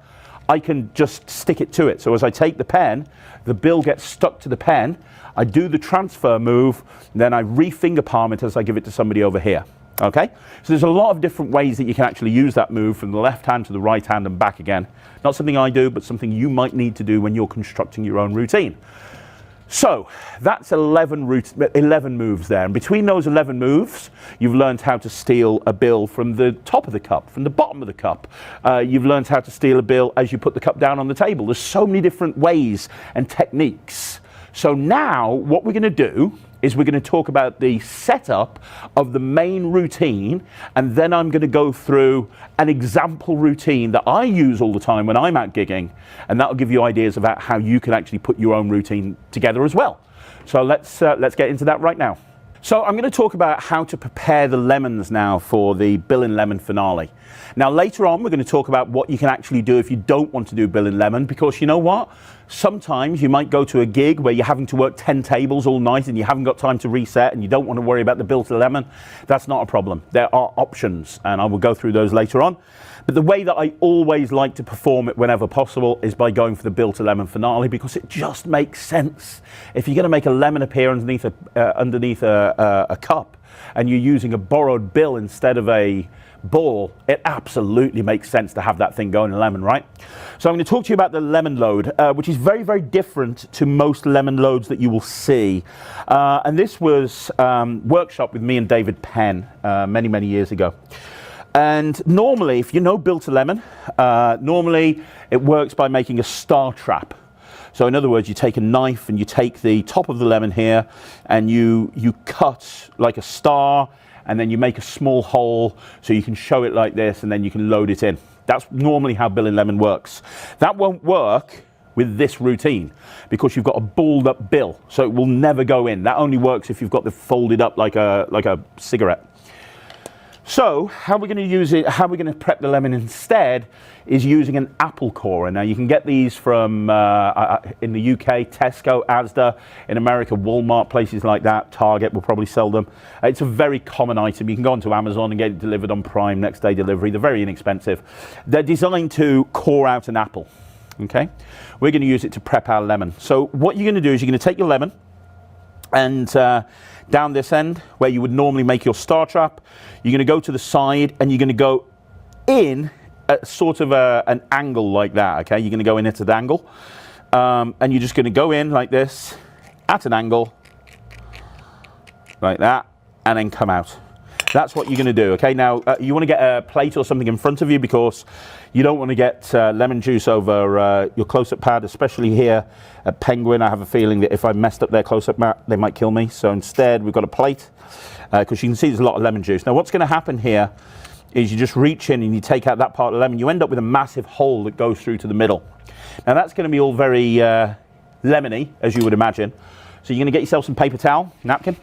I can just stick it to it. So as I take the pen, the bill gets stuck to the pen, I do the transfer move, then I re-finger palm it as I give it to somebody over here. Okay? So there's a lot of different ways that you can actually use that move, from the left hand to the right hand and back again. Not something I do, but something you might need to do when you're constructing your own routine. So that's 11 moves there, and between those 11 moves, you've learned how to steal a bill from the top of the cup, from the bottom of the cup. You've learned how to steal a bill as you put the cup down on the table. There's so many different ways and techniques. So now what we're going to do is we're going to talk about the setup of the main routine, and then I'm going to go through an example routine that I use all the time when I'm out gigging, and that'll give you ideas about how you can actually put your own routine together as well. So let's get into that right now. So I'm going to talk about how to prepare the lemons now for the Bill and Lemon finale. Now later on we're going to talk about what you can actually do if you don't want to do Bill and Lemon, because you know what? Sometimes you might go to a gig where you're having to work 10 tables all night and you haven't got time to reset and you don't want to worry about the Bill to Lemon. That's not a problem. There are options, and I will go through those later on. But the way that I always like to perform it whenever possible is by going for the Bill to Lemon finale, because it just makes sense. If you're going to make a lemon appear underneath a cup and you're using a borrowed bill instead of a ball, it absolutely makes sense to have that thing going in lemon, right? So I'm going to talk to you about the lemon load, which is very, very different to most lemon loads that you will see. And this was workshopped with me and David Penn many, many years ago. And normally, if you know Bill to Lemon, normally it works by making a star trap. So in other words, you take a knife and you take the top of the lemon here and you cut like a star, and then you make a small hole so you can show it like this, and then you can load it in. That's normally how Bill and Lemon works. That won't work with this routine because you've got a balled up bill, so it will never go in. That only works if you've got the folded up like a cigarette. So how we're going to use it, how we're going to prep the lemon instead, is using an apple corer. Now you can get these from in the UK, Tesco, Asda, in America, Walmart, places like that. Target will probably sell them. It's a very common item. You can go onto Amazon and get it delivered on Prime, next day delivery. They're very inexpensive. They're designed to core out an apple. Okay, we're going to use it to prep our lemon. So what you're going to do is you're going to take your lemon and down this end where you would normally make your star trap, you're going to go to the side and you're going to go in at sort of an angle like that. Okay, you're going to go in at an angle, and you're just going to go in like this at an angle like that, and then come out. That's what you're going to do. Okay, now you want to get a plate or something in front of you because you don't want to get lemon juice over your close-up pad, especially here at Penguin. I have a feeling that if I messed up their close-up mat, they might kill me. So instead, we've got a plate because you can see there's a lot of lemon juice. Now what's going to happen here is you just reach in and you take out that part of the lemon. You end up with a massive hole that goes through to the middle. Now that's going to be all very lemony, as you would imagine. So you're going to get yourself some paper towel, napkin,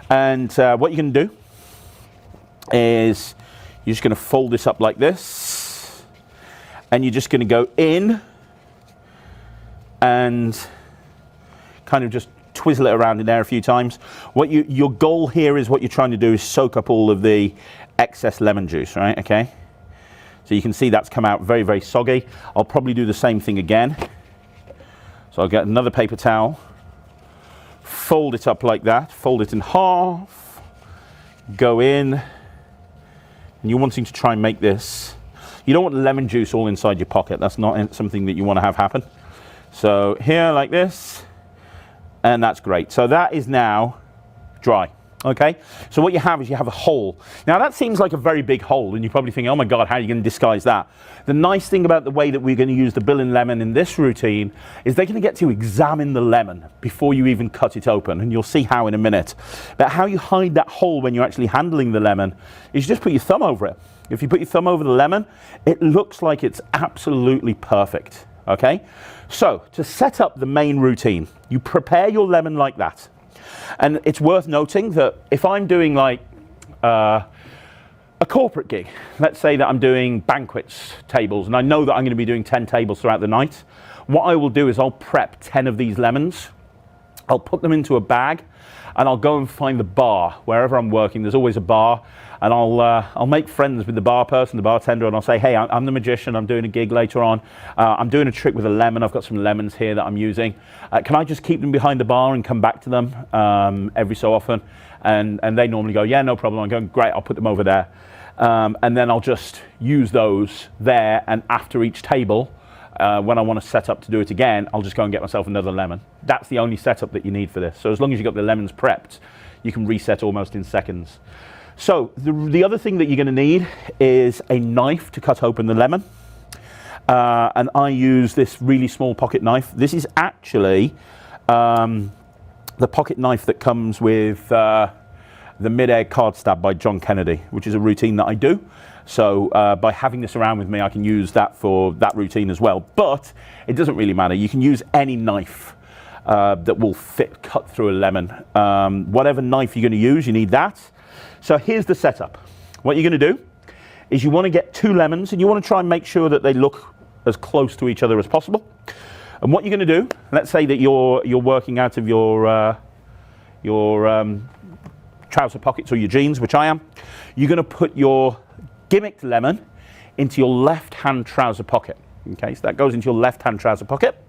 and what you're going to do is you're just going to fold this up like this, and you're just going to go in and kind of just twizzle it around in there a few times. Your goal here is what you're trying to do is soak up all of the excess lemon juice, right? Okay, so you can see that's come out very, very soggy. I'll probably do the same thing again. So I'll get another paper towel, fold it up like that, fold it in half, go in, and you're wanting to try and make this. You don't want lemon juice all inside your pocket. That's not something that you want to have happen. So here like this, and that's great. So that is now dry. Okay, so what you have is you have a hole. Now that seems like a very big hole, and you probably think, oh my God, how are you going to disguise that? The nice thing about the way that we're going to use the Bill and Lemon in this routine is they're going to get to examine the lemon before you even cut it open, and you'll see how in a minute. But how you hide that hole when you're actually handling the lemon is you just put your thumb over it. If you put your thumb over the lemon, it looks like it's absolutely perfect. Okay, so to set up the main routine, you prepare your lemon like that. And it's worth noting that if I'm doing like a corporate gig, let's say that I'm doing banquets tables, and I know that I'm going to be doing 10 tables throughout the night, what I will do is I'll prep 10 of these lemons, I'll put them into a bag, and I'll go and find the bar. Wherever I'm working, there's always a bar, and I'll make friends with the bar person, the bartender, and I'll say, hey, I'm the magician, I'm doing a gig later on, I'm doing a trick with a lemon, I've got some lemons here that I'm using. Can I just keep them behind the bar and come back to them every so often? And they normally go, yeah, no problem. I'm going, great, I'll put them over there. And then I'll just use those there, and after each table, when I want to set up to do it again, I'll just go and get myself another lemon. That's the only setup that you need for this. So as long as you've got the lemons prepped, you can reset almost in seconds. So the other thing that you're going to need is a knife to cut open the lemon. And I use this really small pocket knife. This is actually the pocket knife that comes with the mid-air card stab by John Kennedy, which is a routine that I do. So by having this around with me, I can use that for that routine as well. But it doesn't really matter. You can use any knife that will cut through a lemon. Whatever knife you're going to use, you need that. So here's the setup. What you're going to do is you want to get 2 lemons, and you want to try and make sure that they look as close to each other as possible. And what you're going to do, let's say that you're working out of your trouser pockets or your jeans, which I am. You're going to put your gimmicked lemon into your left-hand trouser pocket. Okay, so that goes into your left-hand trouser pocket,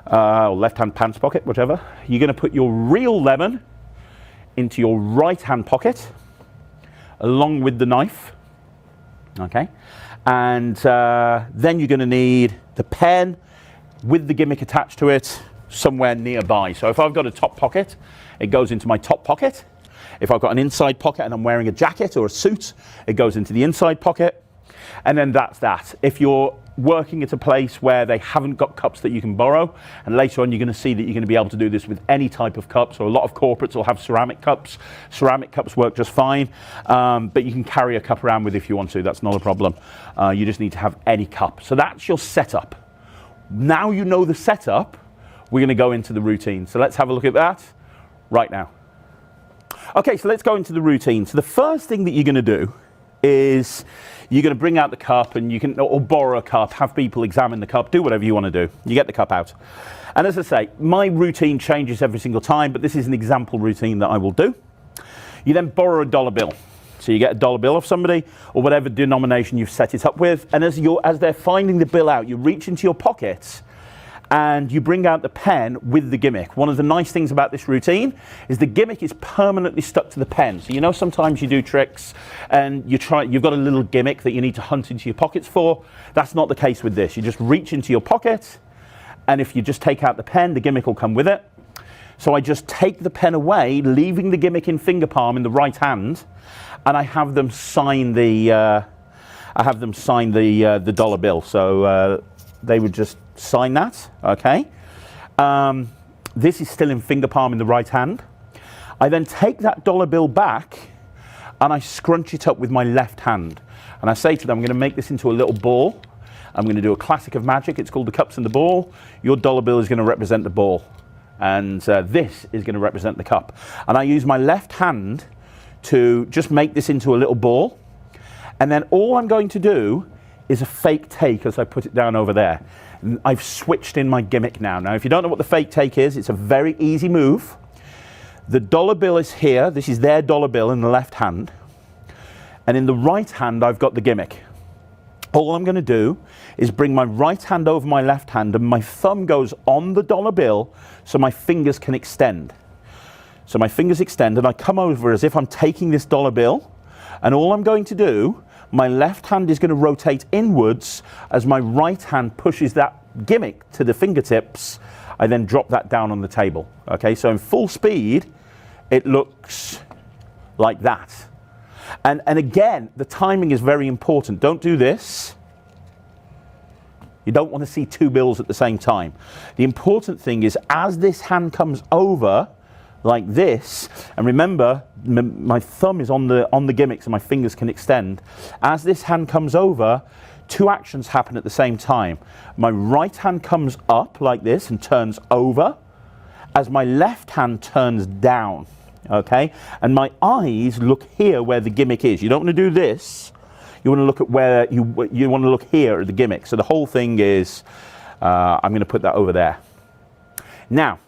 or left-hand pants pocket, whichever. You're going to put your real lemon into your right-hand pocket, along with the knife. Okay, and then you're going to need the pen with the gimmick attached to it somewhere nearby. So if I've got a top pocket, it goes into my top pocket. If I've got an inside pocket and I'm wearing a jacket or a suit, it goes into the inside pocket. And then that's that. If you're working at a place where they haven't got cups that you can borrow, and later on you're going to see that you're going to be able to do this with any type of cups, or a lot of corporates will have ceramic cups. Ceramic cups work just fine, but you can carry a cup around with if you want to. That's not a problem. You just need to have any cup. So that's your setup. Now you know the setup, we're going to go into the routine. So let's have a look at that right now. Okay, so let's go into the routine. So the first thing that you're going to do is you're going to bring out the cup, and you can, or borrow a cup, have people examine the cup, do whatever you want to do. You get the cup out. And as I say, my routine changes every single time, but this is an example routine that I will do. You then borrow a dollar bill. So you get a dollar bill off somebody, or whatever denomination you've set it up with, and as they're finding the bill out, you reach into your pockets and you bring out the pen with the gimmick. One of the nice things about this routine is the gimmick is permanently stuck to the pen. So you know sometimes you do tricks and you've got a little gimmick that you need to hunt into your pockets for. That's not the case with this. You just reach into your pocket, and if you just take out the pen, the gimmick will come with it. So I just take the pen away, leaving the gimmick in finger palm in the right hand, and I have them sign the dollar bill. So they would just sign that. Okay. This is still in finger palm in the right hand. I then take that dollar bill back and I scrunch it up with my left hand. And I say to them, I'm going to make this into a little ball. I'm going to do a classic of magic. It's called the cups and the ball. Your dollar bill is going to represent the ball, and this is going to represent the cup. And I use my left hand to just make this into a little ball. And then all I'm going to do is a fake take as I put it down over there. And I've switched in my gimmick now. Now, if you don't know what the fake take is, it's a very easy move. The dollar bill is here. This is their dollar bill in the left hand. And in the right hand, I've got the gimmick. All I'm going to do is bring my right hand over my left hand, and my thumb goes on the dollar bill so my fingers can extend. So my fingers extend, and I come over as if I'm taking this dollar bill, and all I'm going to do, my left hand is going to rotate inwards as my right hand pushes that gimmick to the fingertips. I then drop that down on the table. Okay, so in full speed, it looks like that. And again, the timing is very important. Don't do this. You don't want to see 2 bills at the same time. The important thing is, as this hand comes over like this, and remember, my thumb is on the gimmick so my fingers can extend. As this hand comes over, 2 actions happen at the same time. My right hand comes up like this and turns over, as my left hand turns down. Okay, and my eyes look here where the gimmick is. You don't want to do this. You want to look at where you want to look here at the gimmick. So the whole thing is, I'm going to put that over there. Now,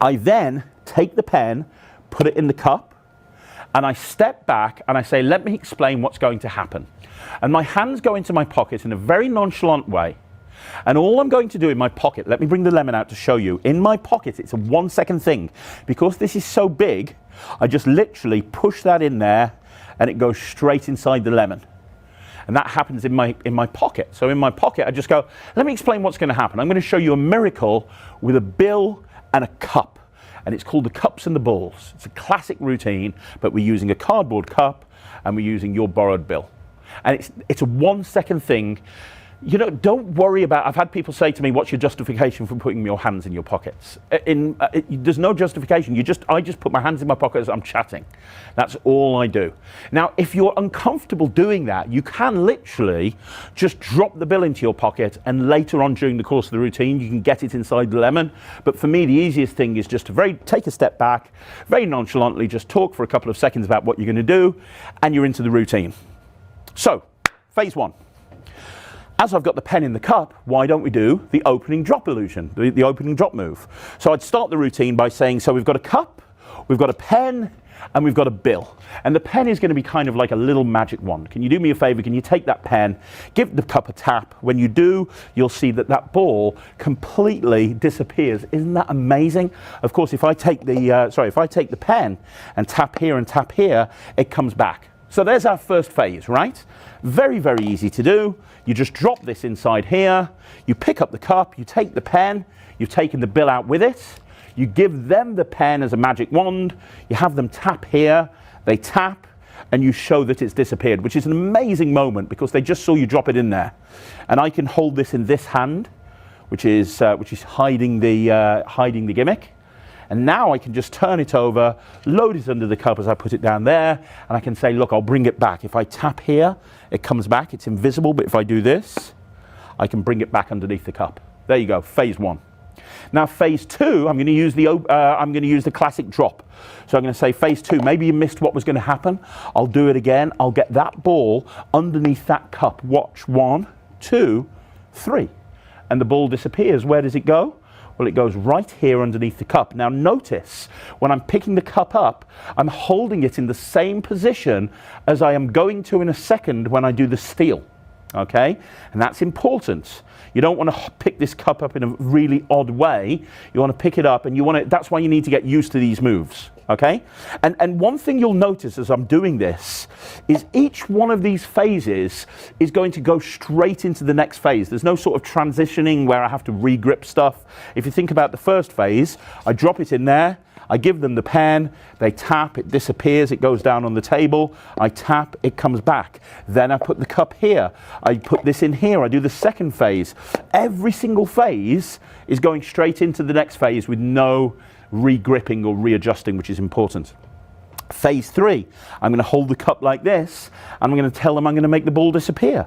I then take the pen, put it in the cup, and I step back and I say, let me explain what's going to happen. And my hands go into my pocket in a very nonchalant way. And all I'm going to do in my pocket, let me bring the lemon out to show you. In my pocket, it's a 1-second thing. Because this is so big, I just literally push that in there and it goes straight inside the lemon. And that happens in my pocket. So in my pocket, I just go, let me explain what's going to happen. I'm going to show you a miracle with a bill and a cup. And it's called the cups and the balls. It's a classic routine, but we're using a cardboard cup and we're using your borrowed bill. And it's a 1-second thing. You know, don't worry about, I've had people say to me, what's your justification for putting your hands in your pockets? There's no justification. I just put my hands in my pockets, I'm chatting. That's all I do. Now, if you're uncomfortable doing that, you can literally just drop the bill into your pocket, and later on during the course of the routine, you can get it inside the lemon. But for me, the easiest thing is just to take a step back, very nonchalantly, just talk for a couple of seconds about what you're going to do, and you're into the routine. So, phase 1. As I've got the pen in the cup, why don't we do the opening drop illusion, the opening drop move? So I'd start the routine by saying, so we've got a cup, we've got a pen, and we've got a bill. And the pen is going to be kind of like a little magic wand. Can you do me a favor? Can you take that pen, give the cup a tap? When you do, you'll see that that ball completely disappears. Isn't that amazing? Of course, if I take the pen and tap here, it comes back. So there's our first phase, right? Very, very easy to do. You just drop this inside here, you pick up the cup, you take the pen, you've taken the bill out with it, you give them the pen as a magic wand, you have them tap here, they tap, and you show that it's disappeared, which is an amazing moment because they just saw you drop it in there. And I can hold this in this hand, which is hiding the gimmick. And now I can just turn it over, load it under the cup as I put it down there, and I can say, look, I'll bring it back. If I tap here, it comes back. It's invisible, but if I do this, I can bring it back underneath the cup. There you go, phase 1. Now phase 2, I'm going to use the classic drop. So I'm going to say phase 2. Maybe you missed what was going to happen. I'll do it again. I'll get that ball underneath that cup. Watch, 1, 2, 3, and the ball disappears. Where does it go? Well, it goes right here underneath the cup. Now notice, when I'm picking the cup up, I'm holding it in the same position as I am going to in a second when I do the steal, okay? And that's important. You don't want to pick this cup up in a really odd way. You want to pick it up, and that's why you need to get used to these moves, okay? And one thing you'll notice as I'm doing this is each one of these phases is going to go straight into the next phase. There's no sort of transitioning where I have to re-grip stuff. If you think about the first phase, I drop it in there, I give them the pen, they tap, it disappears, it goes down on the table, I tap, it comes back. Then I put the cup here, I put this in here, I do the second phase. Every single phase is going straight into the next phase with no re-gripping or readjusting, which is important. Phase 3, I'm going to hold the cup like this, and I'm going to tell them I'm going to make the ball disappear.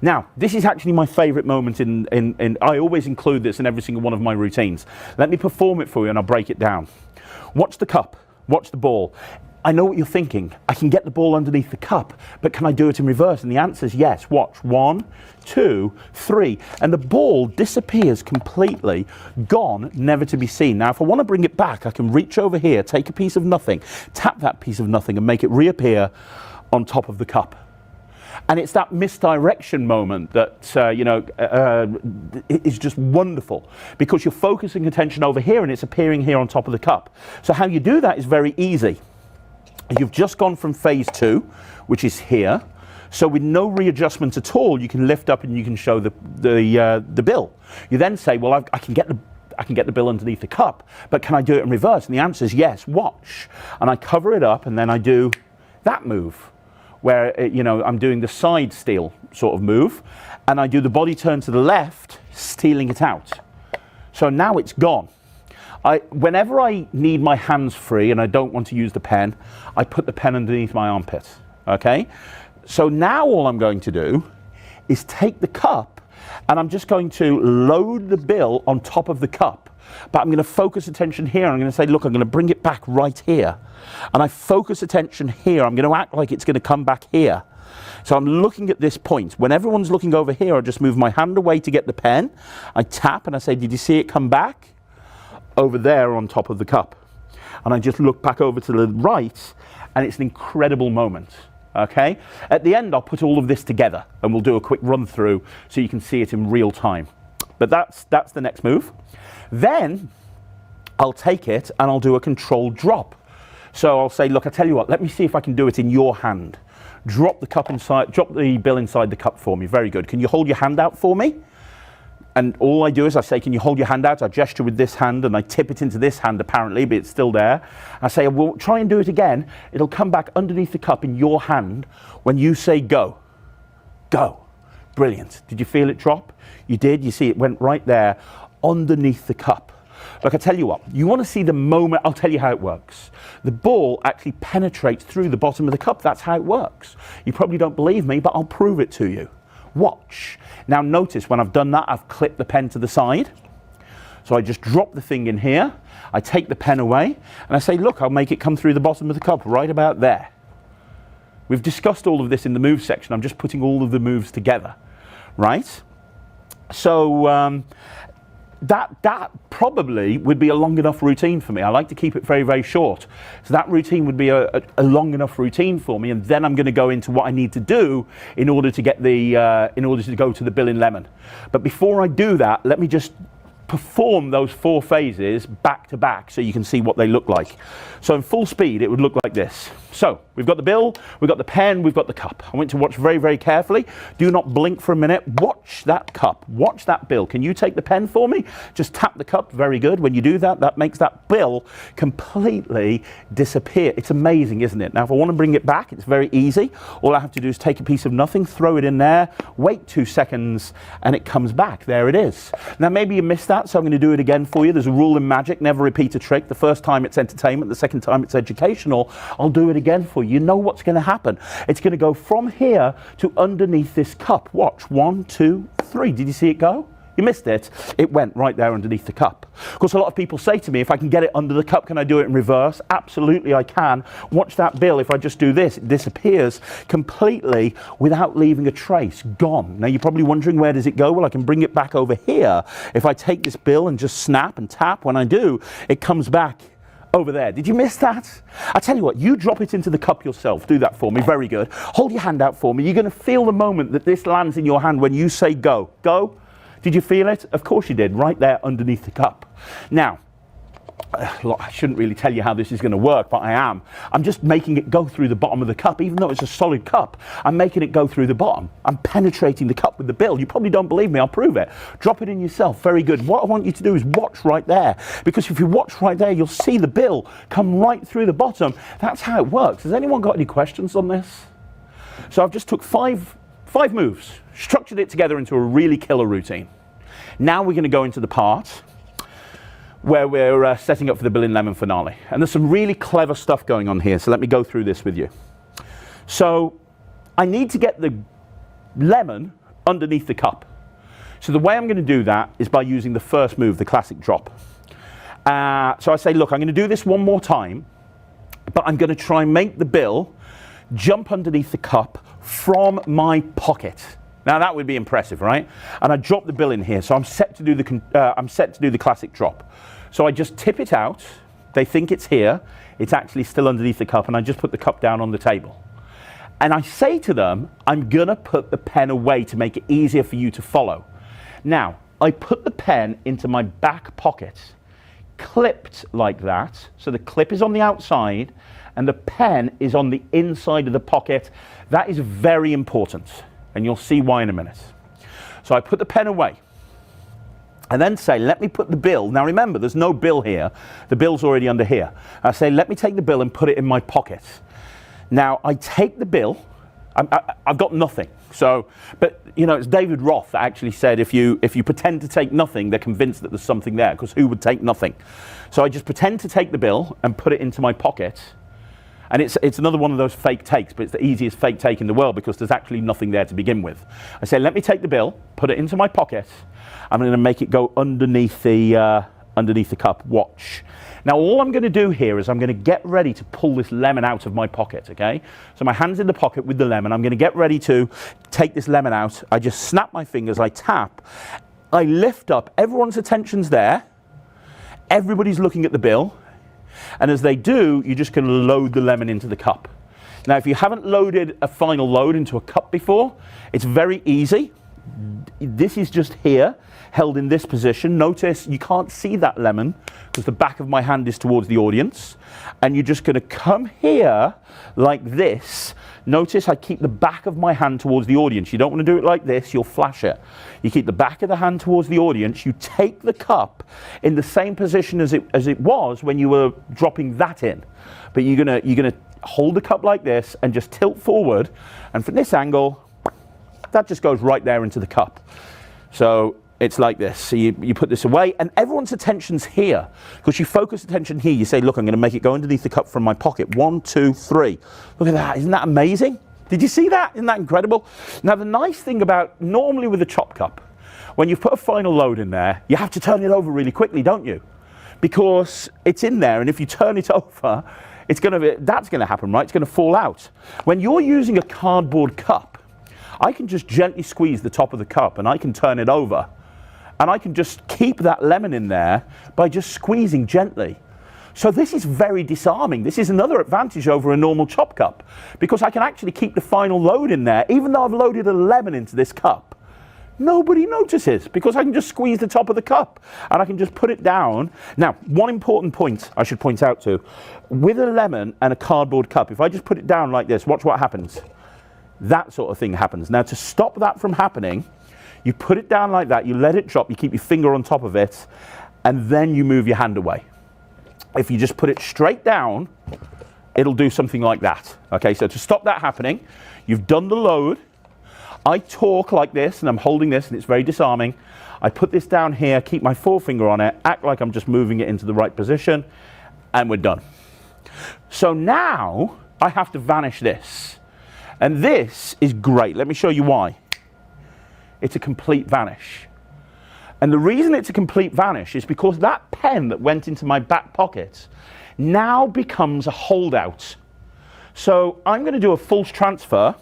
Now, this is actually my favorite moment I always include this in every single one of my routines. Let me perform it for you and I'll break it down. Watch the cup, watch the ball. I know what you're thinking. I can get the ball underneath the cup, but can I do it in reverse? And the answer is yes. Watch, 1, 2, 3. And the ball disappears completely, gone, never to be seen. Now, if I want to bring it back, I can reach over here, take a piece of nothing, tap that piece of nothing and make it reappear on top of the cup. And it's that misdirection moment that, is just wonderful because you're focusing attention over here and it's appearing here on top of the cup. So how you do that is very easy. You've just gone from phase 2, which is here. So with no readjustment at all, you can lift up and you can show the bill. You then say, well, I can get the bill underneath the cup, but can I do it in reverse? And the answer is yes. Watch. And I cover it up and then I do that move, where I'm doing the side steal sort of move, and I do the body turn to the left, stealing it out. So now it's gone. Whenever I need my hands free and I don't want to use the pen, I put the pen underneath my armpit, okay? So now all I'm going to do is take the cup and I'm just going to load the bill on top of the cup. But I'm going to focus attention here. I'm going to say, look, I'm going to bring it back right here. And I focus attention here. I'm going to act like it's going to come back here. So I'm looking at this point. When everyone's looking over here, I just move my hand away to get the pen. I tap and I say, did you see it come back? Over there on top of the cup. And I just look back over to the right, and it's an incredible moment. Okay? At the end, I'll put all of this together, and we'll do a quick run through so you can see it in real time. But that's the next move. Then I'll take it and I'll do a controlled drop. So I'll say, look, I tell you what, let me see if I can do it in your hand. Drop the bill inside the cup for me. Very good. Can you hold your hand out for me? And all I do is I say, can you hold your hand out? I gesture with this hand and I tip it into this hand apparently, but it's still there. I say, well, try and do it again. It'll come back underneath the cup in your hand when you say go. Go. Brilliant. Did you feel it drop? You did. You see it went right there underneath the cup. Look, I tell you what, you want to see the moment, I'll tell you how it works. The ball actually penetrates through the bottom of the cup. That's how it works. You probably don't believe me, but I'll prove it to you. Watch. Now notice when I've done that, I've clipped the pen to the side. So I just drop the thing in here, I take the pen away, and I say, look, I'll make it come through the bottom of the cup right about there. We've discussed all of this in the move section. I'm just putting all of the moves together, right? So that probably would be a long enough routine for me. I like to keep it very, very short. So that routine would be a long enough routine for me, and then I'm going to go into what I need to do in order to get the in order to go to the bill in lemon. But before I do that, let me just perform those 4 phases back to back so you can see what they look like. So in full speed it would look like this. So we've got the bill, we've got the pen, we've got the cup. I want you to watch very, very carefully. Do not blink for a minute. Watch that cup, watch that bill. Can you take the pen for me? Just tap the cup. Very good. When you do that, that makes that bill completely disappear. It's amazing, isn't it? Now if I want to bring it back, it's very easy. All I have to do is take a piece of nothing, throw it in there, wait 2 seconds, and it comes back. There it is. Now maybe you missed that, so I'm going to do it again for you. There's a rule in magic: never repeat a trick. The first time it's entertainment, the second time it's educational. I'll do it again for you. You know what's going to happen. It's going to go from here to underneath this cup. Watch. 1, 2, 3. Did you see it go? You missed it. It went right there underneath the cup. Of course, a lot of people say to me, if I can get it under the cup, can I do it in reverse? Absolutely, I can. Watch that bill. If I just do this, it disappears completely without leaving a trace. Gone. Now, you're probably wondering, where does it go? Well, I can bring it back over here. If I take this bill and just snap and tap, when I do, it comes back over there. Did you miss that? I tell you what, you drop it into the cup yourself. Do that for me. Very good. Hold your hand out for me. You're going to feel the moment that this lands in your hand when you say go. Go. Did you feel it? Of course you did. Right there underneath the cup. Now, I shouldn't really tell you how this is going to work, but I am. I'm just making it go through the bottom of the cup. Even though it's a solid cup, I'm making it go through the bottom. I'm penetrating the cup with the bill. You probably don't believe me. I'll prove it. Drop it in yourself. Very good. What I want you to do is watch right there, because if you watch right there, you'll see the bill come right through the bottom. That's how it works. Has anyone got any questions on this? So I've just took five moves, structured it together into a really killer routine. Now we're going to go into the part where we're setting up for the Bill in Lemon finale. And there's some really clever stuff going on here, so let me go through this with you. So I need to get the lemon underneath the cup. So the way I'm going to do that is by using the first move, the classic drop. So I say, look, I'm going to do this one more time, but I'm going to try and make the bill jump underneath the cup from my pocket. Now that would be impressive, right? And I drop the bill in here, so I'm set to do the classic drop. So I just tip it out. They think it's here. It's actually still underneath the cup, and I just put the cup down on the table. And I say to them, I'm gonna put the pen away to make it easier for you to follow. Now, I put the pen into my back pocket, clipped like that. So the clip is on the outside, and the pen is on the inside of the pocket. That is very important, and you'll see why in a minute. So I put the pen away, and then say, let me put the bill. Now remember, there's no bill here. The bill's already under here. I say, let me take the bill and put it in my pocket. Now I take the bill. I've got nothing. So, but you know, it's David Roth that actually said, if you pretend to take nothing, they're convinced that there's something there, because who would take nothing? So I just pretend to take the bill and put it into my pocket. And it's another one of those fake takes, but it's the easiest fake take in the world because there's actually nothing there to begin with. I say, let me take the bill, put it into my pocket. I'm going to make it go underneath the cup. Watch. Now all I'm going to do here is I'm going to get ready to pull this lemon out of my pocket, okay? So my hand's in the pocket with the lemon. I'm going to get ready to take this lemon out. I just snap my fingers, I tap, I lift up. Everyone's attention's there. Everybody's looking at the bill. And as they do, you're just going to load the lemon into the cup. Now, if you haven't loaded a final load into a cup before, it's very easy. This is just here, held in this position. Notice you can't see that lemon because the back of my hand is towards the audience. And you're just going to come here like this. Notice I keep the back of my hand towards the audience. You don't want to do it like this, you'll flash it. You keep the back of the hand towards the audience. You take the cup in the same position as it was when you were dropping that in. But you're gonna hold the cup like this and just tilt forward. And from this angle, that just goes right there into the cup. So it's like this. So you put this away, and everyone's attention's here, because you focus attention here. You say, look, I'm going to make it go underneath the cup from my pocket. 1, 2, 3. Look at that. Isn't that amazing? Did you see that? Isn't that incredible? Now, the nice thing about, normally with a chop cup, when you've put a final load in there, you have to turn it over really quickly, don't you? Because it's in there, and if you turn it over, that's going to happen, right? It's going to fall out. When you're using a cardboard cup, I can just gently squeeze the top of the cup, and I can turn it over, and I can just keep that lemon in there by just squeezing gently. So this is very disarming. This is another advantage over a normal chop cup, because I can actually keep the final load in there, even though I've loaded a lemon into this cup. Nobody notices, because I can just squeeze the top of the cup and I can just put it down. Now, one important point I should point out too, with a lemon and a cardboard cup, if I just put it down like this, watch what happens. That sort of thing happens. Now, to stop that from happening, you put it down like that, you let it drop, you keep your finger on top of it, and then you move your hand away. If you just put it straight down, it'll do something like that. Okay, so to stop that happening, you've done the load. I talk like this, and I'm holding this, and it's very disarming. I put this down here, keep my forefinger on it, act like I'm just moving it into the right position, and we're done. So now I have to vanish this. And this is great. Let me show you why. It's a complete vanish. And the reason it's a complete vanish is because that pen that went into my back pocket now becomes a holdout. So I'm going to do a false transfer,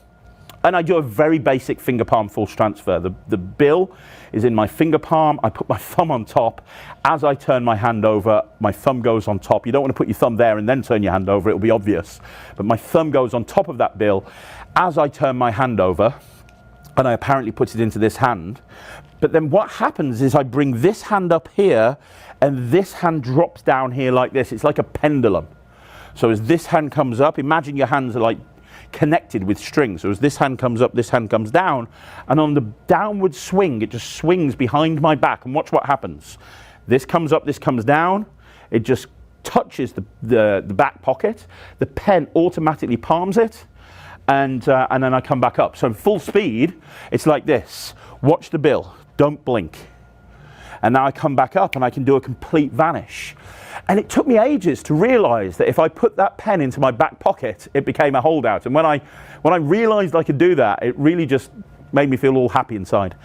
and I do a very basic finger palm false transfer. The bill is in my finger palm. I put my thumb on top. As I turn my hand over, my thumb goes on top. You don't want to put your thumb there and then turn your hand over. It'll be obvious. But my thumb goes on top of that bill as I turn my hand over, and I apparently put it into this hand. But then what happens is I bring this hand up here, and this hand drops down here like this. It's like a pendulum. So as this hand comes up, imagine your hands are like connected with strings. So as this hand comes up, this hand comes down, and on the downward swing, it just swings behind my back, and watch what happens. This comes up, this comes down, it just touches the back pocket. The pen automatically palms it, and then I come back up. So in full speed, it's like this. Watch the bill, don't blink. And now I come back up and I can do a complete vanish. And it took me ages to realize that if I put that pen into my back pocket, it became a holdout. And when I realized I could do that, it really just made me feel all happy inside.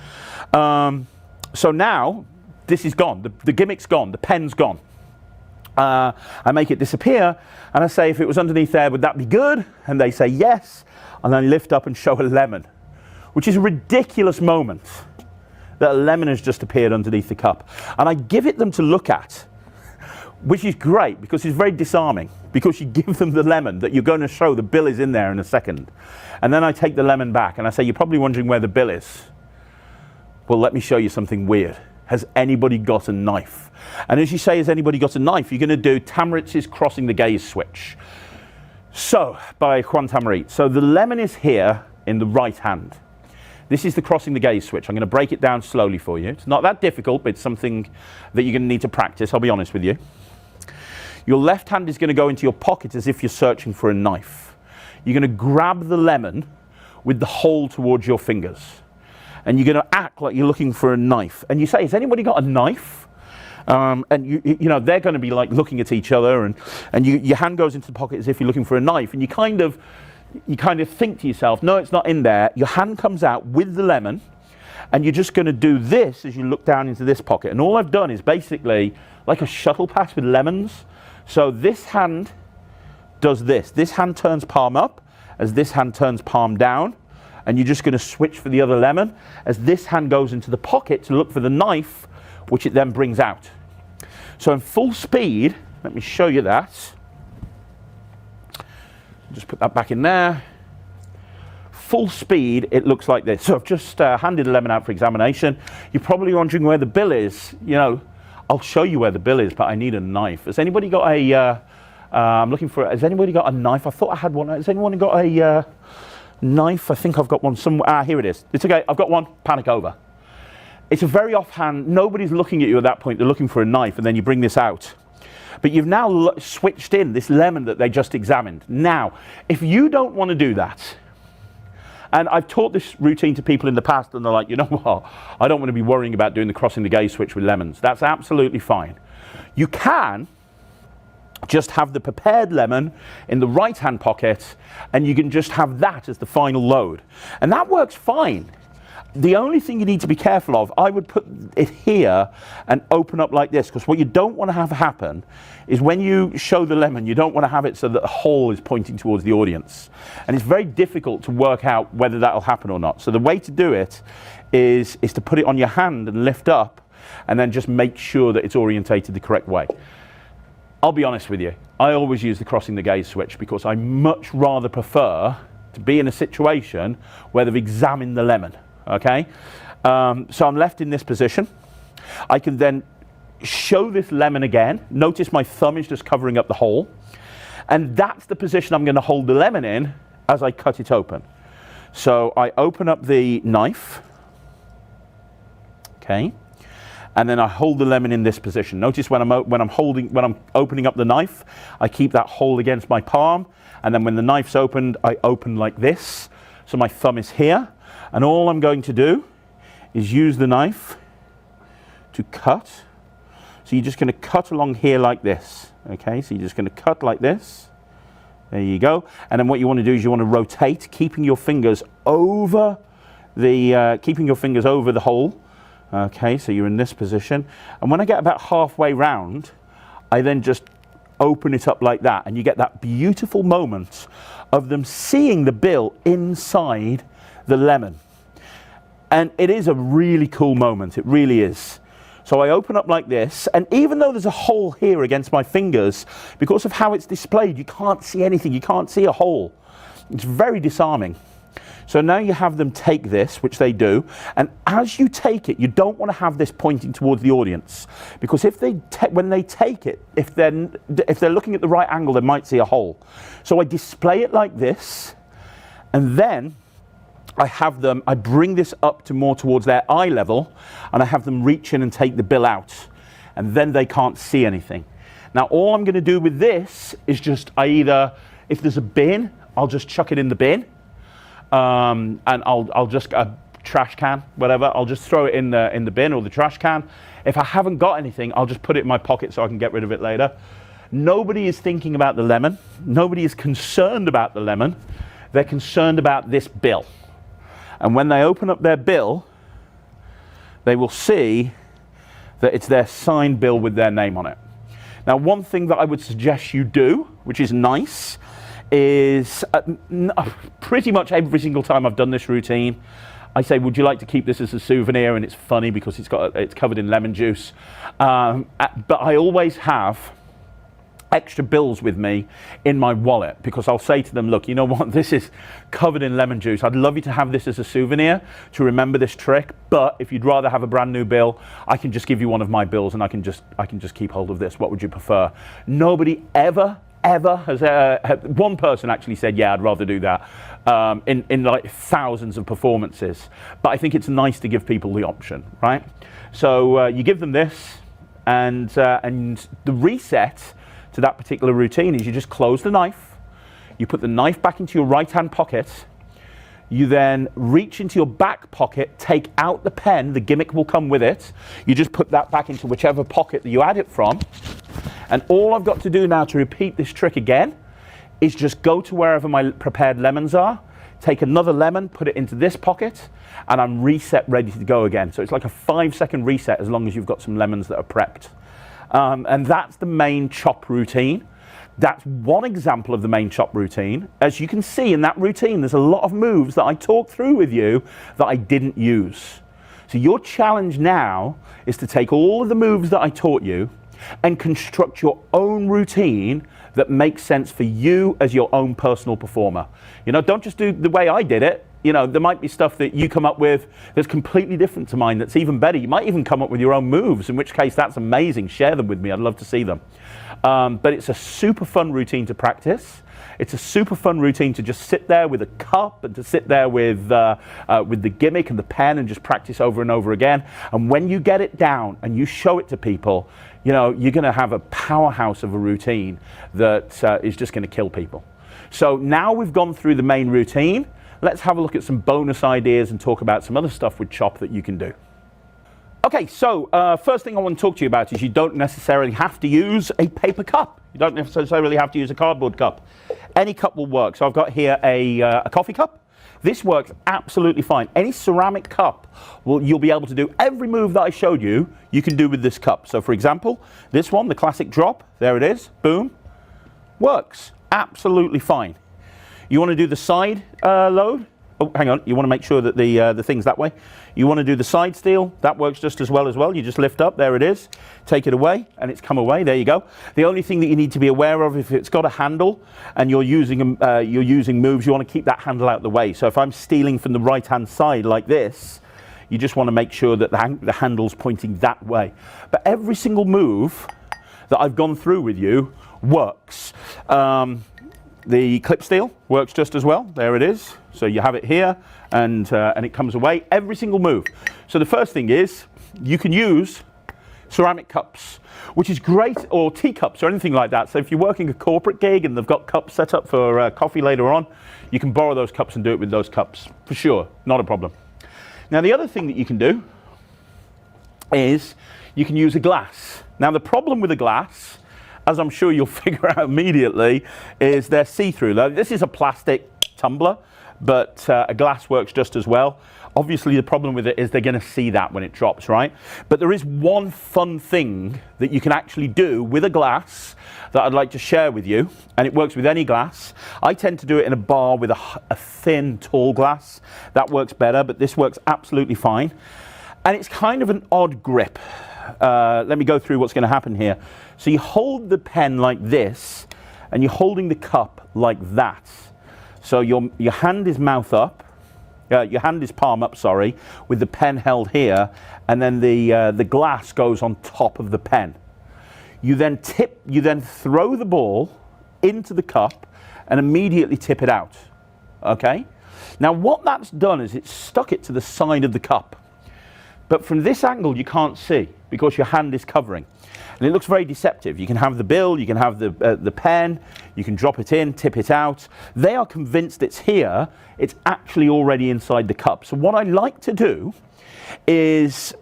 So now this is gone. The gimmick's gone. The pen's gone. I make it disappear, and I say, if it was underneath there, would that be good? And they say yes. And then lift up and show a lemon, which is a ridiculous moment that a lemon has just appeared underneath the cup. And I give it them to look at, which is great because it's very disarming, because you give them the lemon that you're going to show the bill is in there in a second. And then I take the lemon back and I say, you're probably wondering where the bill is. Well, let me show you something weird. Has anybody got a knife? And as you say, has anybody got a knife? You're going to do Tamaritz's Crossing the Gaze switch. So, by Juan Tamarit. So the lemon is here in the right hand. This is the Crossing the Gaze switch. I'm going to break it down slowly for you. It's not that difficult, but it's something that you're going to need to practice, I'll be honest with you. Your left hand is going to go into your pocket as if you're searching for a knife. You're going to grab the lemon with the hole towards your fingers. And you're going to act like you're looking for a knife. And you say, has anybody got a knife? And you know, they're going to be like looking at each other, and your hand goes into the pocket as if you're looking for a knife. And you kind of think to yourself, no, it's not in there. Your hand comes out with the lemon, and you're just going to do this as you look down into this pocket. And all I've done is basically like a shuttle pass with lemons. So this hand does this. This hand turns palm up as this hand turns palm down. And you're just going to switch for the other lemon as this hand goes into the pocket to look for the knife, which it then brings out. So in full speed, let me show you that. Just put that back in there. Full speed, it looks like this. So I've just handed a lemon out for examination. You're probably wondering where the bill is. You know, I'll show you where the bill is, but I need a knife. Has anybody got a, I'm looking for, has anybody got a knife? I thought I had one. Has anyone got a knife? I think I've got one somewhere. Here it is. It's okay, I've got one. Panic over. It's a very offhand, nobody's looking at you at that point. They're looking for a knife, and then you bring this out. But you've now switched in this lemon that they just examined. Now, if you don't want to do that, And I've taught this routine to people in the past, and they're like, you know what, I don't want to be worrying about doing the crossing the gaze switch with lemons. That's absolutely fine. You can just have the prepared lemon in the right-hand pocket, and you can just have that as the final load. And that works fine. The only thing you need to be careful of, I would put it here and open up like this, because what you don't want to have happen is when you show the lemon, you don't want to have it so that the hole is pointing towards the audience. And it's very difficult to work out whether that'll happen or not. So the way to do it is to put it on your hand and lift up, and then just make sure that it's orientated the correct way. I'll be honest with you, I always use the crossing the gaze switch because I much rather prefer to be in a situation where they've examined the lemon. Okay, so I'm left in this position. I can then show this lemon again. Notice my thumb is just covering up the hole. And that's the position I'm going to hold the lemon in as I cut it open. So I open up the knife. Okay. And then I hold the lemon in this position. Notice when I'm opening up the knife, I keep that hole against my palm. And then when the knife's opened, I open like this. So my thumb is here. And all I'm going to do is use the knife to cut. So you're just going to cut along here like this. Okay, so you're just going to cut like this. There you go. And then what you want to do is you want to rotate, keeping your fingers over the hole. Okay, so you're in this position. And when I get about halfway round, I then just open it up like that. And you get that beautiful moment of them seeing the bill inside the lemon. And it is a really cool moment, it really is. So I open up like this, and even though there's a hole here against my fingers, because of how it's displayed, you can't see anything, you can't see a hole. It's very disarming. So now you have them take this, which they do, and as you take it, you don't want to have this pointing towards the audience, because when they take it, if they're looking at the right angle, they might see a hole. So I display it like this, and then I bring this up to more towards their eye level, and I have them reach in and take the bill out, and then they can't see anything. Now all I'm going to do with this is just if there's a bin, I'll just chuck it in the bin, and I'll just a trash can, whatever, I'll just throw it in the bin or the trash can. If I haven't got anything, I'll just put it in my pocket so I can get rid of it later. Nobody is thinking about the lemon. Nobody is concerned about the lemon. They're concerned about this bill. And when they open up their bill, they will see that it's their signed bill with their name on it. Now, one thing that I would suggest you do, which is nice, is pretty much every single time I've done this routine, I say, would you like to keep this as a souvenir? And it's funny because it's covered in lemon juice. But I always have extra bills with me in my wallet, because I'll say to them, look, you know what, this is covered in lemon juice. I'd love you to have this as a souvenir to remember this trick, but if you'd rather have a brand new bill, I can just give you one of my bills and I can just keep hold of this. What would you prefer? Nobody ever has one person actually said, yeah, I'd rather do that, in like thousands of performances. But I think it's nice to give people the option, right? So you give them this, and the reset to that particular routine is you just close the knife, you put the knife back into your right-hand pocket, you then reach into your back pocket, take out the pen, the gimmick will come with it, you just put that back into whichever pocket that you had it from, and all I've got to do now to repeat this trick again is just go to wherever my prepared lemons are, take another lemon, put it into this pocket, and I'm reset, ready to go again. So it's like a 5-second reset as long as you've got some lemons that are prepped. And that's the main chop routine. That's one example of the main chop routine. As you can see in that routine, there's a lot of moves that I talked through with you that I didn't use. So your challenge now is to take all of the moves that I taught you and construct your own routine that makes sense for you as your own personal performer. You know, don't just do the way I did it. You know, there might be stuff that you come up with that's completely different to mine that's even better. You might even come up with your own moves, in which case that's amazing. Share them with me. I'd love to see them. But it's a super fun routine to practice. It's a super fun routine to just sit there with a cup and to sit there with the gimmick and the pen and just practice over and over again. And when you get it down and you show it to people, you know, you're going to have a powerhouse of a routine that is just going to kill people. So now we've gone through the main routine. let's have a look at some bonus ideas and talk about some other stuff with chop that you can do. Okay, so first thing I want to talk to you about is you don't necessarily have to use a paper cup. You don't necessarily have to use a cardboard cup. Any cup will work. So I've got here a coffee cup. This works absolutely fine. Any ceramic cup, you'll be able to do every move that I showed you, you can do with this cup. So for example, this one, the classic drop, there it is, boom, works absolutely fine. You want to do the side load? Oh, hang on, you want to make sure that the thing's that way. You want to do the side steal, that works just as well. You just lift up, there it is, take it away, and it's come away, there you go. The only thing that you need to be aware of, if it's got a handle and you're using moves, you want to keep that handle out of the way. So if I'm stealing from the right-hand side like this, you just want to make sure that the handle's pointing that way. But every single move that I've gone through with you works. The clip steal works just as well. There it is. So you have it here, and it comes away. Every single move. So the first thing is you can use ceramic cups, which is great, or teacups or anything like that. So if you're working a corporate gig and they've got cups set up for coffee later on, you can borrow those cups and do it with those cups for sure. Not a problem. Now the other thing that you can do is you can use a glass. Now the problem with a glass, as I'm sure you'll figure out immediately, is they're see-through. Now, this is a plastic tumbler, but a glass works just as well. Obviously, the problem with it is they're going to see that when it drops, right? But there is one fun thing that you can actually do with a glass that I'd like to share with you, and it works with any glass. I tend to do it in a bar with a thin, tall glass. That works better, but this works absolutely fine. And it's kind of an odd grip. Let me go through what's going to happen here. So you hold the pen like this, and you're holding the cup like that. So your hand is mouth up, your hand is palm up, sorry, with the pen held here, and then the glass goes on top of the pen. You then throw the ball into the cup and immediately tip it out. Okay? Now what that's done is it's stuck it to the side of the cup. But from this angle you can't see because your hand is covering. And it looks very deceptive. You can have the bill, you can have the pen, you can drop it in, tip it out. They are convinced it's here, it's actually already inside the cup. So what I like to do is,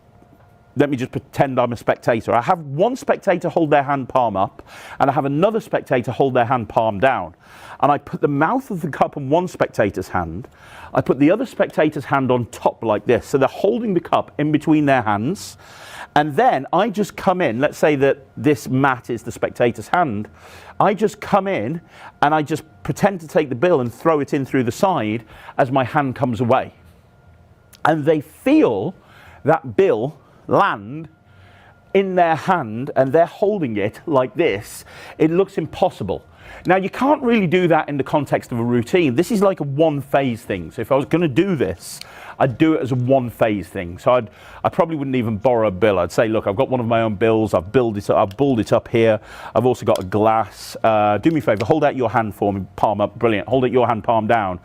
let me just pretend I'm a spectator. I have one spectator hold their hand palm up, and I have another spectator hold their hand palm down. And I put the mouth of the cup on one spectator's hand, I put the other spectator's hand on top like this. So they're holding the cup in between their hands. And then I just come in, let's say that this mat is the spectator's hand. I just come in and I just pretend to take the bill and throw it in through the side as my hand comes away. And they feel that bill land in their hand and they're holding it like this. It looks impossible. Now you can't really do that in the context of a routine. This is like a one-phase thing. So if I was going to do this, I'd do it as a one-phase thing. So I probably wouldn't even borrow a bill. I'd say, look, I've got one of my own bills. I've bulled it up here. I've also got a glass. Do me a favor, hold out your hand for me, palm up, brilliant. Hold out your hand, palm down.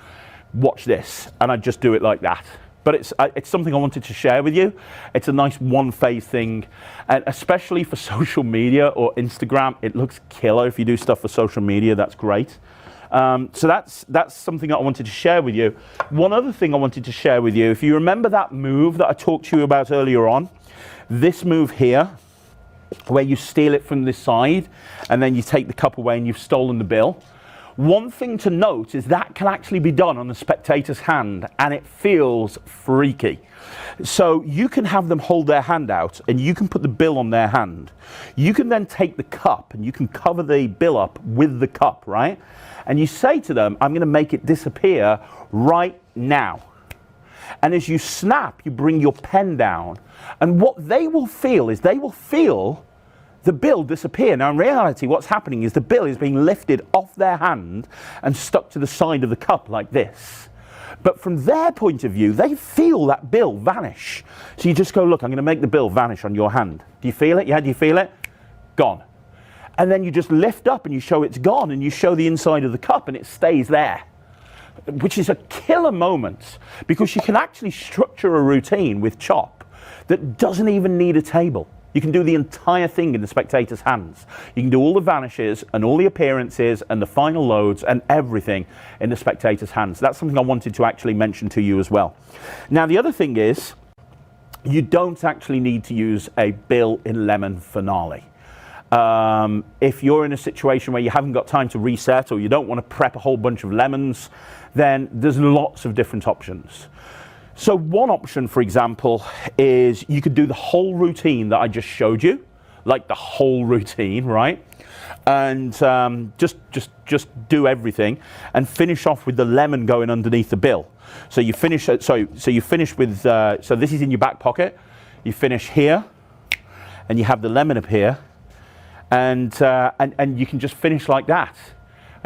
Watch this, and I'd just do it like that. But it's something I wanted to share with you. It's a nice one-phase thing, and especially for social media or Instagram, it looks killer. If you do stuff for social media, that's great. So that's something that I wanted to share with you. One other thing I wanted to share with you, if you remember that move that I talked to you about earlier on, this move here, where you steal it from this side, and then you take the cup away and you've stolen the bill. One thing to note is that can actually be done on the spectator's hand, and it feels freaky. So you can have them hold their hand out and you can put the bill on their hand. You can then take the cup and you can cover the bill up with the cup, right? And you say to them, I'm going to make it disappear right now. And as you snap, you bring your pen down. And what they will feel is they will feel the bill disappear. Now in reality what's happening is the bill is being lifted off their hand and stuck to the side of the cup like this. But from their point of view, they feel that bill vanish. So you just go, look, I'm going to make the bill vanish on your hand. Do you feel it? Yeah, do you feel it? Gone. And then you just lift up and you show it's gone, and you show the inside of the cup and it stays there. Which is a killer moment, because you can actually structure a routine with chop that doesn't even need a table. You can do the entire thing in the spectator's hands. You can do all the vanishes and all the appearances and the final loads and everything in the spectator's hands. That's something I wanted to actually mention to you as well. Now, the other thing is, you don't actually need to use a bill in lemon finale. If you're in a situation where you haven't got time to reset or you don't want to prep a whole bunch of lemons, then there's lots of different options. So one option, for example, is you could do the whole routine that I just showed you, like the whole routine, right? And just do everything and finish off with the lemon going underneath the bill. So you finish. So you finish with. So this is in your back pocket. You finish here, and you have the lemon up here, and you can just finish like that.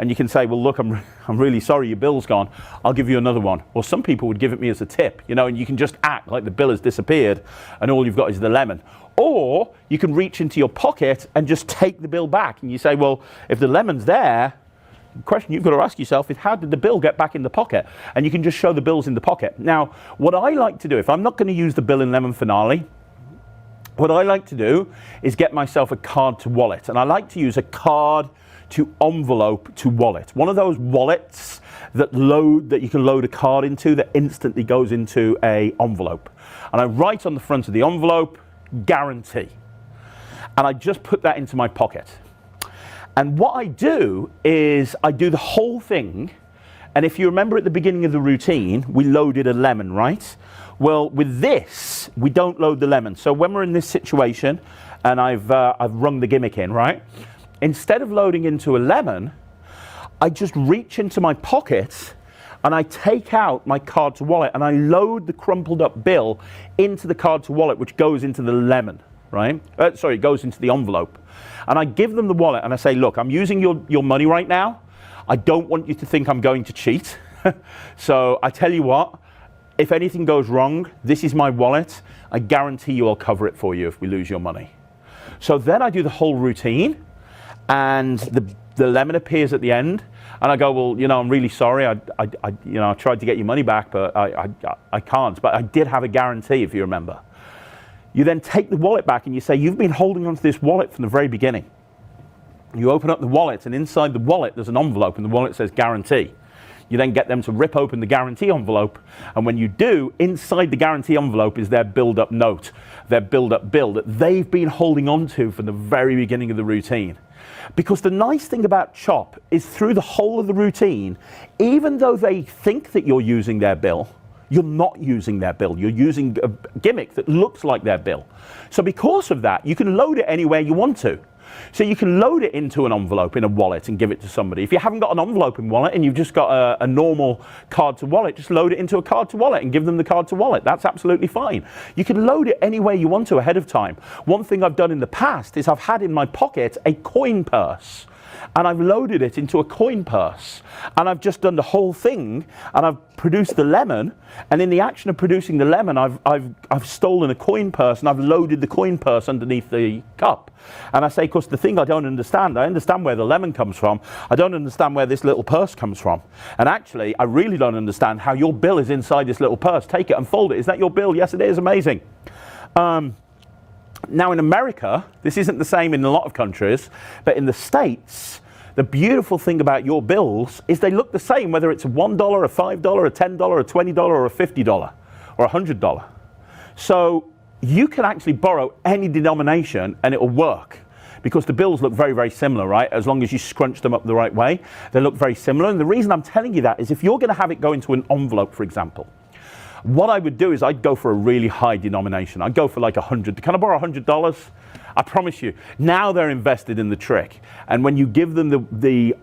And you can say, well, look, I'm really sorry, your bill's gone. I'll give you another one. Or some people would give it me as a tip, you know, and you can just act like the bill has disappeared and all you've got is the lemon. Or you can reach into your pocket and just take the bill back. And you say, well, if the lemon's there, the question you've got to ask yourself is, how did the bill get back in the pocket? And you can just show the bills in the pocket. Now, what I like to do, if I'm not going to use the bill in lemon finale, what I like to do is get myself a card to wallet. And I like to use a card to envelope to wallet. One of those wallets that you can load a card into that instantly goes into a envelope. And I write on the front of the envelope, guarantee. And I just put that into my pocket. And what I do is I do the whole thing. And if you remember at the beginning of the routine, we loaded a lemon, right? Well, with this, we don't load the lemon. So when we're in this situation and I've rung the gimmick in, right? Instead of loading into a lemon, I just reach into my pocket and I take out my card to wallet and I load the crumpled up bill into the card to wallet, which goes into the lemon, right? Sorry, goes into the envelope. And I give them the wallet and I say, look, I'm using your money right now. I don't want you to think I'm going to cheat. So I tell you what, if anything goes wrong, this is my wallet. I guarantee you I'll cover it for you if we lose your money. So then I do the whole routine. And the lemon appears at the end, and I go, well, you know, I'm really sorry. I tried to get your money back, but I can't. But I did have a guarantee, if you remember. You then take the wallet back, and you say, you've been holding onto this wallet from the very beginning. You open up the wallet, and inside the wallet there's an envelope, and the wallet says guarantee. You then get them to rip open the guarantee envelope, and when you do, inside the guarantee envelope is their build-up note, their build-up bill that they've been holding on to from the very beginning of the routine. Because the nice thing about Chop is through the whole of the routine, even though they think that you're using their bill, you're not using their bill. You're using a gimmick that looks like their bill. So because of that, you can load it anywhere you want to. So you can load it into an envelope in a wallet and give it to somebody. If you haven't got an envelope in wallet and you've just got a normal card to wallet, just load it into a card to wallet and give them the card to wallet. That's absolutely fine. You can load it any way you want to ahead of time. One thing I've done in the past is I've had in my pocket a coin purse. And I've loaded it into a coin purse. And I've just done the whole thing. And I've produced the lemon. And in the action of producing the lemon, I've stolen a coin purse. And I've loaded the coin purse underneath the cup. And I say, because the thing I understand where the lemon comes from. I don't understand where this little purse comes from. And actually, I really don't understand how your bill is inside this little purse. Take it, unfold it. Is that your bill? Yes, it is. Amazing. Now in America, this isn't the same in a lot of countries, but in the States, the beautiful thing about your bills is they look the same, whether it's a $1, a $5, a $10, a $20, or a $50, or a $100. So you can actually borrow any denomination and it will work. Because the bills look very, very similar, right? As long as you scrunch them up the right way, they look very similar. And the reason I'm telling you that is if you're going to have it go into an envelope, for example, what I would do is I'd go for a really high denomination. I'd go for like 100. Can I borrow $100? I promise you. Now they're invested in the trick. And when you give them the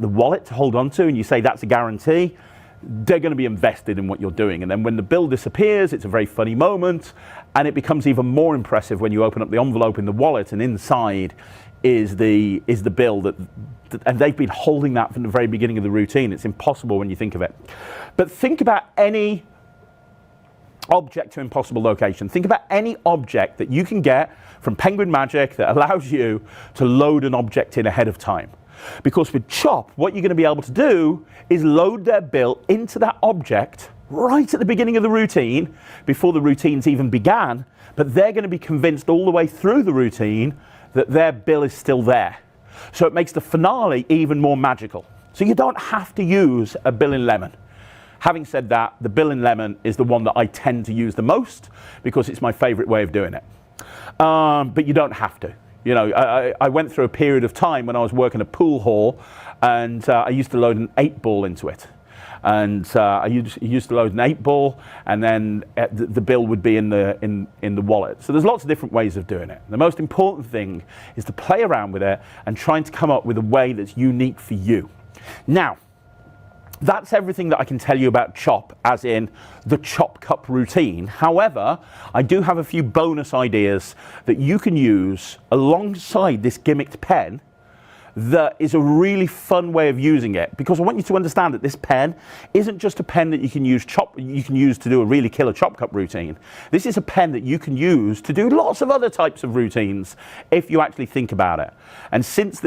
wallet to hold on to and you say that's a guarantee, they're going to be invested in what you're doing. And then when the bill disappears, it's a very funny moment. And it becomes even more impressive when you open up the envelope in the wallet and inside is the bill and they've been holding that from the very beginning of the routine. It's impossible when you think of it. But think about any object to impossible location. Think about any object that you can get from Penguin Magic that allows you to load an object in ahead of time. Because with Chop, what you're going to be able to do is load their bill into that object right at the beginning of the routine, before the routines even began, but they're going to be convinced all the way through the routine that their bill is still there. So it makes the finale even more magical. So you don't have to use a bill in lemon. Having said that, the bill in lemon is the one that I tend to use the most because it's my favorite way of doing it. But you don't have to. You know, I went through a period of time when I was working a pool hall, and I used to load an 8-ball into it. And I used to load an 8-ball, and then the bill would be in the wallet. So there's lots of different ways of doing it. The most important thing is to play around with it and trying to come up with a way that's unique for you. Now, that's everything that I can tell you about chop, as in the chop cup routine. However, I do have a few bonus ideas that you can use alongside this gimmicked pen that is a really fun way of using it, because I want you to understand that this pen isn't just a pen that you can use to do a really killer chop cup routine. This is a pen that you can use to do lots of other types of routines if you actually think about it. And since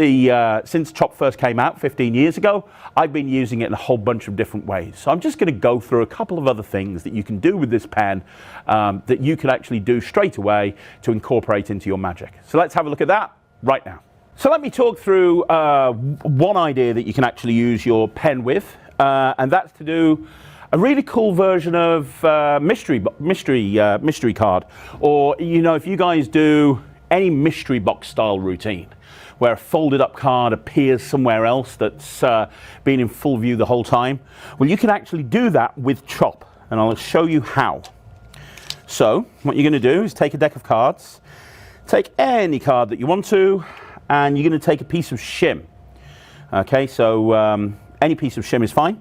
chop first came out 15 years ago, I've been using it in a whole bunch of different ways. So I'm just going to go through a couple of other things that you can do with this pen that you can actually do straight away to incorporate into your magic. So let's have a look at that right now. So let me talk through one idea that you can actually use your pen with, and that's to do a really cool version of mystery card, or you know, if you guys do any mystery box style routine where a folded up card appears somewhere else that's been in full view the whole time, well, you can actually do that with chop, and I'll show you how. So what you're going to do is take a deck of cards, take any card that you want to, and you're going to take a piece of shim. Okay, so any piece of shim is fine.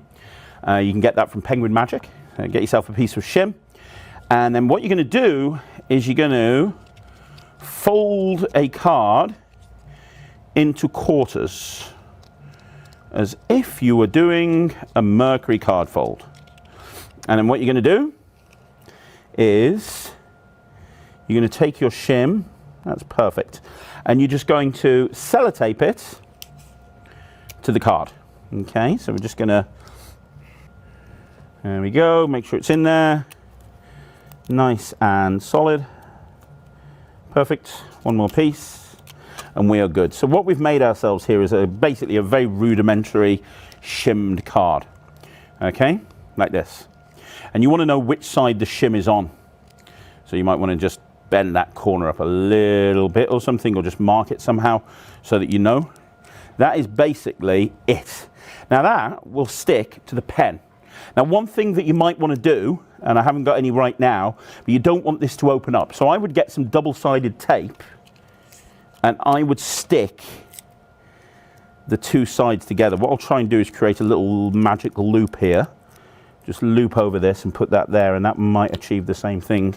You can get that from Penguin Magic. Get yourself a piece of shim, and then what you're going to do is you're going to fold a card into quarters, as if you were doing a Mercury card fold. And then what you're going to do is you're going to take your shim. That's perfect. And you're just going to sellotape it to the card. Okay, so we're just gonna, there we go, make sure it's in there. Nice and solid. Perfect, one more piece, and we are good. So what we've made ourselves here is basically a very rudimentary shimmed card. Okay, like this. And you wanna know which side the shim is on. So you might wanna just bend that corner up a little bit or something, or just mark it somehow so that you know. That is basically it. Now that will stick to the pen. Now one thing that you might want to do, and I haven't got any right now, but you don't want this to open up. So I would get some double-sided tape and I would stick the two sides together. What I'll try and do is create a little magic loop here. Just loop over this and put that there, and that might achieve the same thing.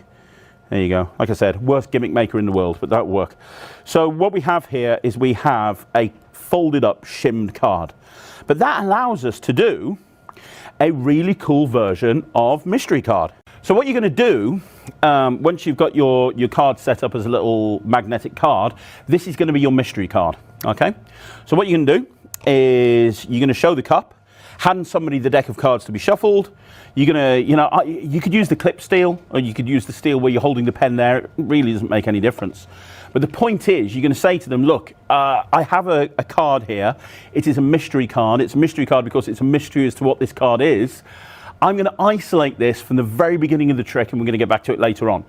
There you go. Like I said, worst gimmick maker in the world, but that'll work. So what we have here is we have a folded up shimmed card. But that allows us to do a really cool version of mystery card. So what you're going to do, once you've got your card set up as a little magnetic card, this is going to be your mystery card. Okay? So what you're going to do is you're going to show the cup, hand somebody the deck of cards to be shuffled. You're gonna, you could use the clip steel, or you could use the steel where you're holding the pen there. It really doesn't make any difference. But the point is, you're gonna say to them, look, I have a card here. It is a mystery card. It's a mystery card because it's a mystery as to what this card is. I'm gonna isolate this from the very beginning of the trick, and we're gonna get back to it later on.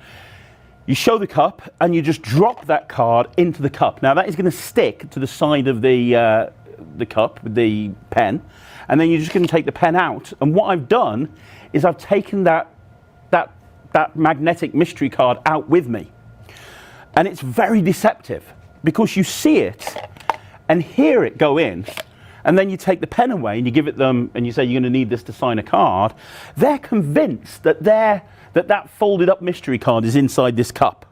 You show the cup, and you just drop that card into the cup. Now that is gonna stick to the side of the cup with the pen, and then you're just gonna take the pen out. And what I've done is I've taken that magnetic mystery card out with me. And it's very deceptive because you see it and hear it go in, and then you take the pen away and you give it them and you say you're going to need this to sign a card. They're convinced that that folded up mystery card is inside this cup.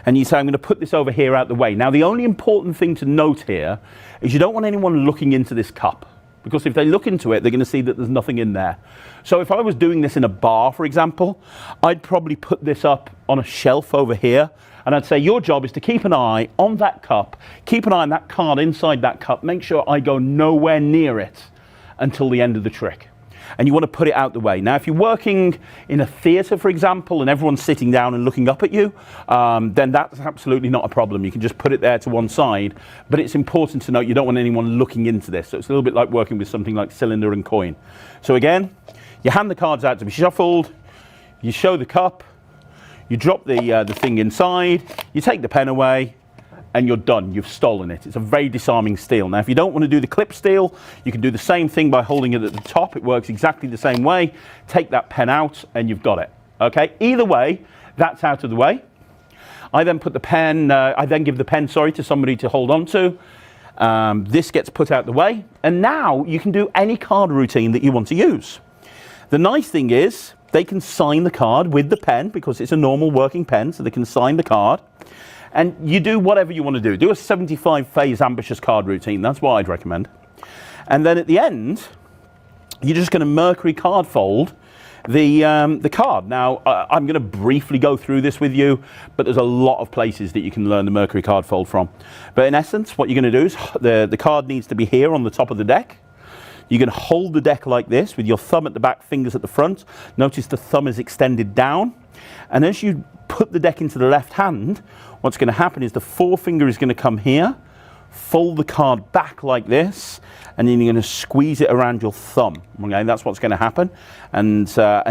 And you say, I'm going to put this over here out the way. Now the only important thing to note here is you don't want anyone looking into this cup, because if they look into it, they're going to see that there's nothing in there. So if I was doing this in a bar, for example, I'd probably put this up on a shelf over here, and I'd say your job is to keep an eye on that cup, keep an eye on that card inside that cup, make sure I go nowhere near it until the end of the trick. and you want to put it out the way. Now, if you're working in a theatre, for example, and everyone's sitting down and looking up at you, then that's absolutely not a problem. You can just put it there to one side, but it's important to note you don't want anyone looking into this. So it's a little bit like working with something like cylinder and coin. So again, you hand the cards out to be shuffled, you show the cup, you drop the thing inside, you take the pen away, and you're done. You've stolen it. It's a very disarming steal. Now, if you don't want to do the clip steal, you can do the same thing by holding it at the top. It works exactly the same way. Take that pen out, and you've got it. Okay? Either way, that's out of the way. I then put the pen, I then give the pen, to somebody to hold on to. This gets put out the way, and now you can do any card routine that you want to use. The nice thing is, they can sign the card with the pen, because it's a normal working pen, so they can sign the card. And you do whatever you want to do. Do a 75-phase ambitious card routine. That's what I'd recommend. And then at the end, you're just going to Mercury card fold the card. Now, I'm going to briefly go through this with you, but there's a lot of places that you can learn the Mercury card fold from. But in essence, what you're going to do is the card needs to be here on the top of the deck. You're going to hold the deck like this with your thumb at the back, fingers at the front. Notice the thumb is extended down. And as you put the deck into the left hand, what's going to happen is the forefinger is going to come here, fold the card back like this, and then you're going to squeeze it around your thumb. Okay, that's what's going to happen. And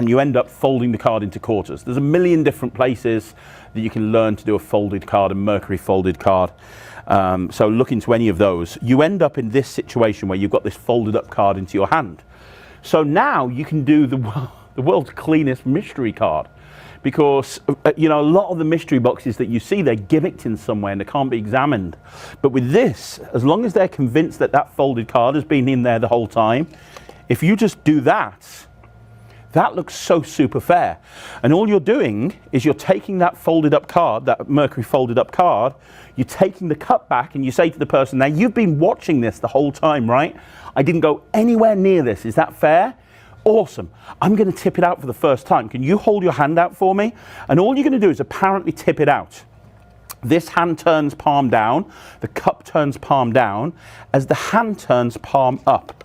you end up folding the card into quarters. There's a million different places that you can learn to do a folded card, a Mercury folded card. So look into any of those. You end up in this situation where you've got this folded up card into your hand. So now you can do the world's cleanest mystery card. Because, you know, a lot of the mystery boxes that you see, they're gimmicked in some way and they can't be examined. But with this, as long as they're convinced that that folded card has been in there the whole time, if you just do that, that looks so super fair. And all you're doing is you're taking that folded up card, that Mercury folded up card, you're taking the cup back and you say to the person, now you've been watching this the whole time, right? I didn't go anywhere near this. Is that fair? Awesome. I'm going to tip it out for the first time. Can you hold your hand out for me? And all you're going to do is apparently tip it out. This hand turns palm down, the cup turns palm down, as the hand turns palm up.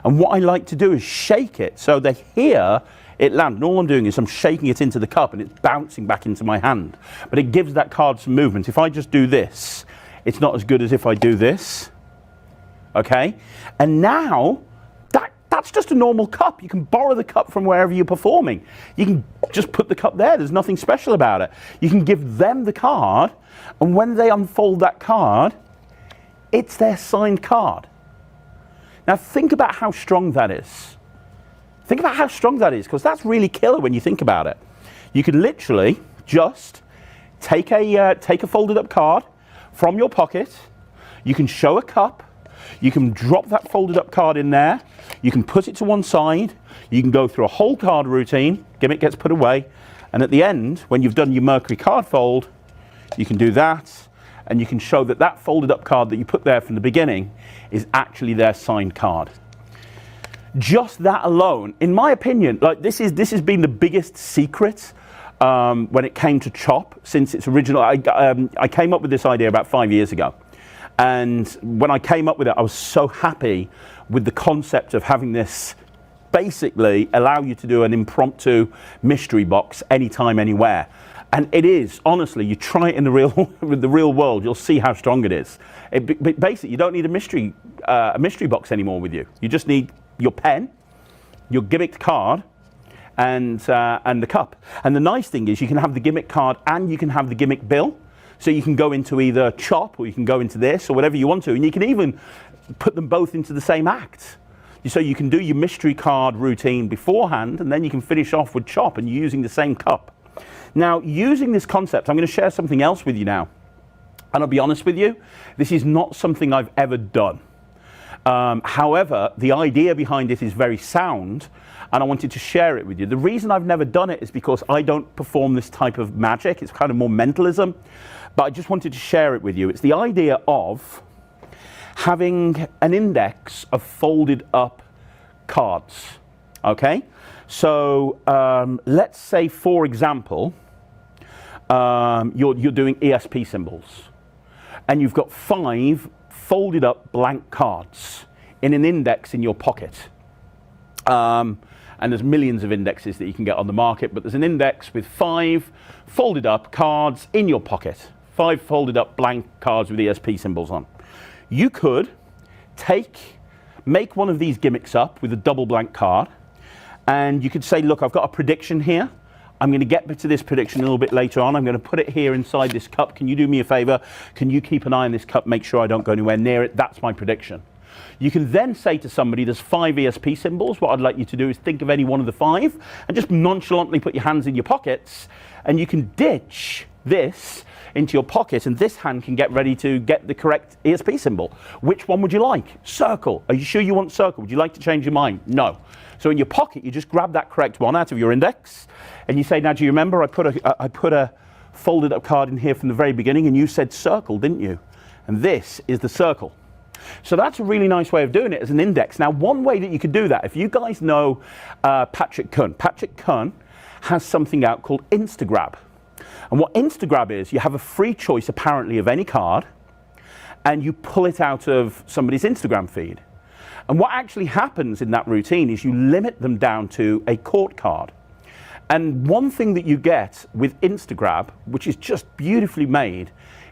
And what I like to do is shake it so that here it lands. And all I'm doing is I'm shaking it into the cup and it's bouncing back into my hand. But it gives that card some movement. If I just do this, it's not as good as if I do this. Okay? And now, that's just a normal cup. You can borrow the cup from wherever you're performing. You can just put the cup there. There's nothing special about it. You can give them the card, and when they unfold that card, it's their signed card. Now think about how strong that is. Think about how strong that is, because that's really killer when you think about it. You can literally just take a folded up card from your pocket. You can show a cup. You can drop that folded up card in there. You can put it to one side. You can go through a whole card routine. Gimmick gets put away. And at the end, when you've done your Mercury card fold, you can do that. And you can show that that folded up card that you put there from the beginning is actually their signed card. Just that alone, in my opinion, like this has been the biggest secret when it came to Chop since its original. I came up with this idea about 5 years ago. And when I came up with it, I was so happy with the concept of having this basically allow you to do an impromptu mystery box anytime, anywhere. And it is, honestly, you try it in the real world, you'll see how strong it is. Basically, you don't need a mystery box anymore with you. You just need your pen, your gimmicked card, and the cup. And the nice thing is you can have the gimmick card and you can have the gimmick bill. So you can go into either Chop or you can go into this or whatever you want to. And you can even put them both into the same act. So you can do your mystery card routine beforehand and then you can finish off with Chop and you're using the same cup. Now, using this concept, I'm going to share something else with you now. And I'll be honest with you, this is not something I've ever done. However, the idea behind it is very sound and I wanted to share it with you. The reason I've never done it is because I don't perform this type of magic. It's kind of more mentalism. But I just wanted to share it with you. It's the idea of having an index of folded up cards. Okay? So let's say, for example, you're doing ESP symbols. And you've got 5 folded up blank cards in an index in your pocket. And there's millions of indexes that you can get on the market, but there's an index with 5 folded up cards in your pocket. 5 folded up blank cards with ESP symbols on. You could make one of these gimmicks up with a double blank card, and you could say, look, I've got a prediction here. I'm going to get to this prediction a little bit later on. I'm going to put it here inside this cup. Can you do me a favor? Can you keep an eye on this cup, make sure I don't go anywhere near it? That's my prediction. You can then say to somebody, there's 5 ESP symbols. What I'd like you to do is think of any one of the 5 and just nonchalantly put your hands in your pockets, and you can ditch this into your pocket, and this hand can get ready to get the correct ESP symbol. Which one would you like? Circle. Are you sure you want circle? Would you like to change your mind? No. So in your pocket, you just grab that correct one out of your index, and you say, now do you remember I put a folded up card in here from the very beginning, and you said circle, didn't you? And this is the circle. So that's a really nice way of doing it as an index. Now, one way that you could do that, if you guys know Patrick Kuhn has something out called Instagrab. And what Instagrab is, you have a free choice apparently of any card, and you pull it out of somebody's Instagram feed. And what actually happens in that routine is you limit them down to a court card. And one thing that you get with Instagrab, which is just beautifully made,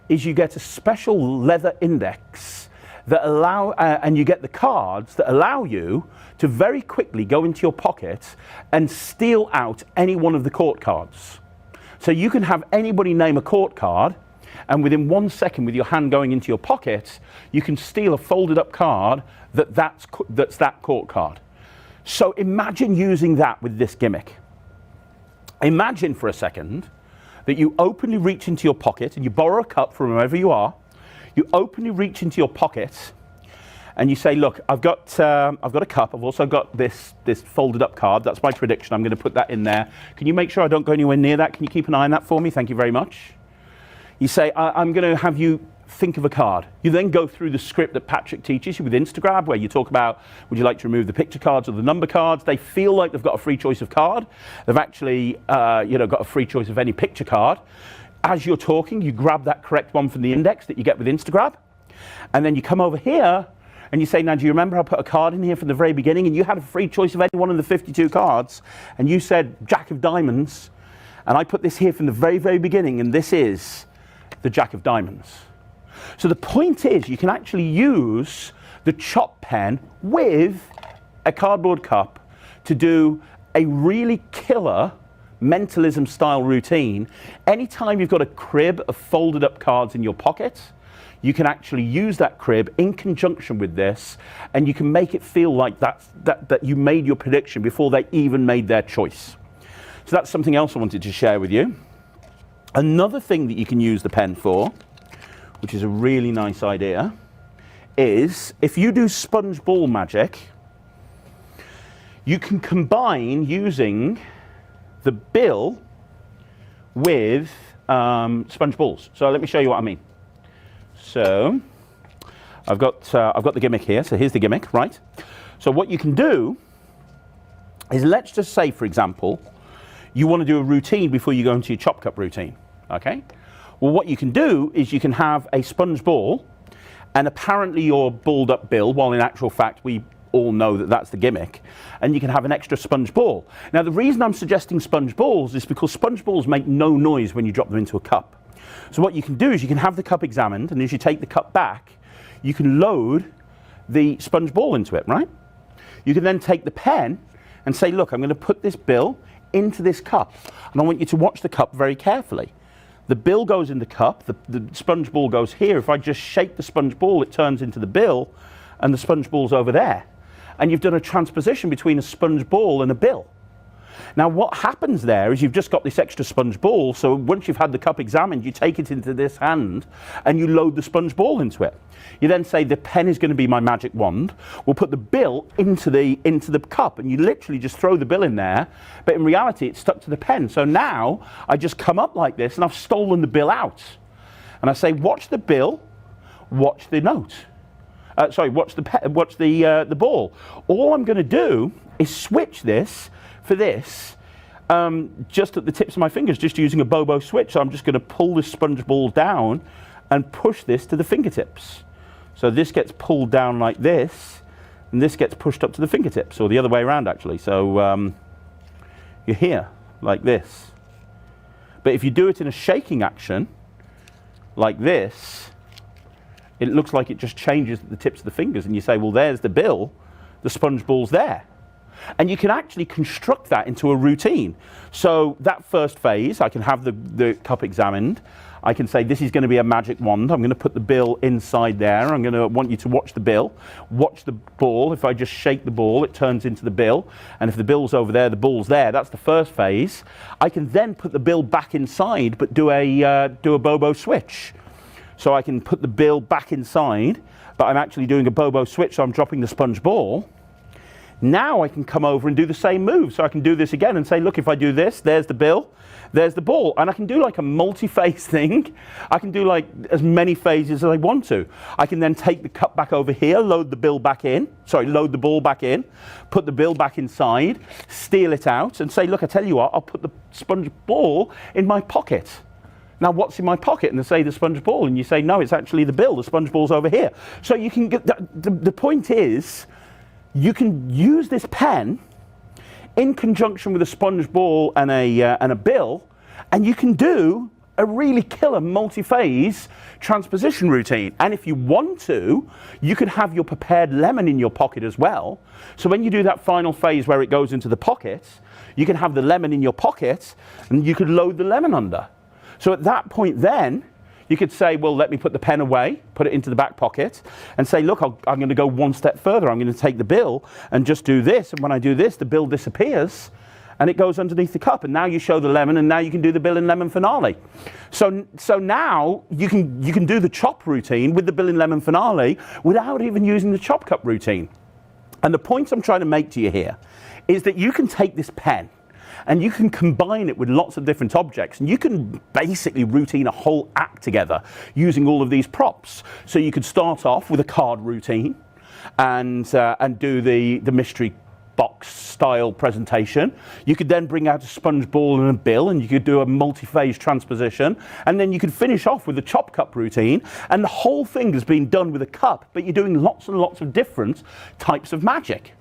is you get a special leather index that allow, and you get the cards that allow you to very quickly go into your pocket and steal out any one of the court cards. So you can have anybody name a court card, and within 1 second with your hand going into your pocket, you can steal a folded up card that's that court card. So imagine using that with this gimmick. Imagine for a second that you openly reach into your pocket and you borrow a cup from wherever you are. You openly reach into your pocket and you say, look, I've got a cup. I've also got this folded up card. That's my prediction. I'm going to put that in there. Can you make sure I don't go anywhere near that? Can you keep an eye on that for me? Thank you very much. You say, I'm going to have you think of a card. You then go through the script that Patrick teaches you with Instagrab, where you talk about, would you like to remove the picture cards or the number cards? They feel like they've got a free choice of card. They've actually got a free choice of any picture card. As you're talking, you grab that correct one from the index that you get with Instagrab, and then you come over here and you say, now do you remember I put a card in here from the very beginning, and you had a free choice of any one of the 52 cards, and you said Jack of Diamonds, and I put this here from the very, very beginning, and this is the Jack of Diamonds. So the point is, you can actually use the chop pen with a cardboard cup to do a really killer mentalism style routine. Anytime you've got a crib of folded up cards in your pocket, you can actually use that crib in conjunction with this, and you can make it feel like that you made your prediction before they even made their choice. So that's something else I wanted to share with you. Another thing that you can use the pen for, which is a really nice idea, is if you do sponge ball magic, you can combine using the bill with sponge balls. So let me show you what I mean. So I've got the gimmick here. So here's the gimmick, right? So what you can do is, let's just say, for example, you want to do a routine before you go into your chop cup routine. Okay? Well, what you can do is you can have a sponge ball, and apparently your balled up bill, while in actual fact we all know that that's the gimmick, and you can have an extra sponge ball. Now, the reason I'm suggesting sponge balls is because sponge balls make no noise when you drop them into a cup. So what you can do is you can have the cup examined, and as you take the cup back, you can load the sponge ball into it, right? You can then take the pen and say, look, I'm going to put this bill into this cup, and I want you to watch the cup very carefully. The bill goes in the cup, the sponge ball goes here. If I just shake the sponge ball, it turns into the bill, and the sponge ball's over there. And you've done a transposition between a sponge ball and a bill. Now, what happens there is you've just got this extra sponge ball, so once you've had the cup examined, you take it into this hand and you load the sponge ball into it. You then say, the pen is going to be my magic wand. We'll put the bill into the cup, and you literally just throw the bill in there, but in reality it's stuck to the pen. So now I just come up like this and I've stolen the bill out. And I say, watch the bill, watch the note. Watch the ball. All I'm going to do is switch this for this just at the tips of my fingers, just using a Bobo switch. So I'm just going to pull this sponge ball down and push this to the fingertips. So this gets pulled down like this. and this gets pushed up to the fingertips, or the other way around actually. So you're here, like this. But if you do it in a shaking action, like this, it looks like it just changes the tips of the fingers, and you say, well, there's the bill, the sponge ball's there. And you can actually construct that into a routine. So that first phase, I can have the cup examined. I can say, this is going to be a magic wand. I'm going to put the bill inside there. I'm going to want you to watch the bill, watch the ball. If I just shake the ball, it turns into the bill. And if the bill's over there, the ball's there. That's the first phase. I can then put the bill back inside, but do a Bobo switch. So I can put the bill back inside, but I'm actually doing a Bobo switch, so I'm dropping the sponge ball. Now I can come over and do the same move. So I can do this again and say, look, if I do this, there's the bill, there's the ball. And I can do like a multi-phase thing. I can do like as many phases as I want to. I can then take the cup back over here, load the ball back in, put the bill back inside, steal it out and say, look, I tell you what, I'll put the sponge ball in my pocket. Now, what's in my pocket? And they say the sponge ball. And you say, no, it's actually the bill. The sponge ball's over here. So you can get, the point is, you can use this pen in conjunction with a sponge ball and a bill, and you can do a really killer multi-phase transposition routine. And if you want to, you can have your prepared lemon in your pocket as well. So when you do that final phase where it goes into the pocket, you can have the lemon in your pocket, and you could load the lemon under. So at that point then, you could say, well, let me put the pen away, put it into the back pocket, and say, look, I'm going to go one step further. I'm going to take the bill and just do this. And when I do this, the bill disappears, and it goes underneath the cup. And now you show the lemon, and now you can do the bill and lemon finale. So now you can do the chop routine with the bill and lemon finale without even using the chop cup routine. And the point I'm trying to make to you here is that you can take this pen, and you can combine it with lots of different objects, and you can basically routine a whole act together using all of these props. So you could start off with a card routine and do the mystery box style presentation. You could then bring out a sponge ball and a bill, and you could do a multi-phase transposition, and then you could finish off with a chop cup routine, and the whole thing has been done with a cup, but you're doing lots and lots of different types of magic.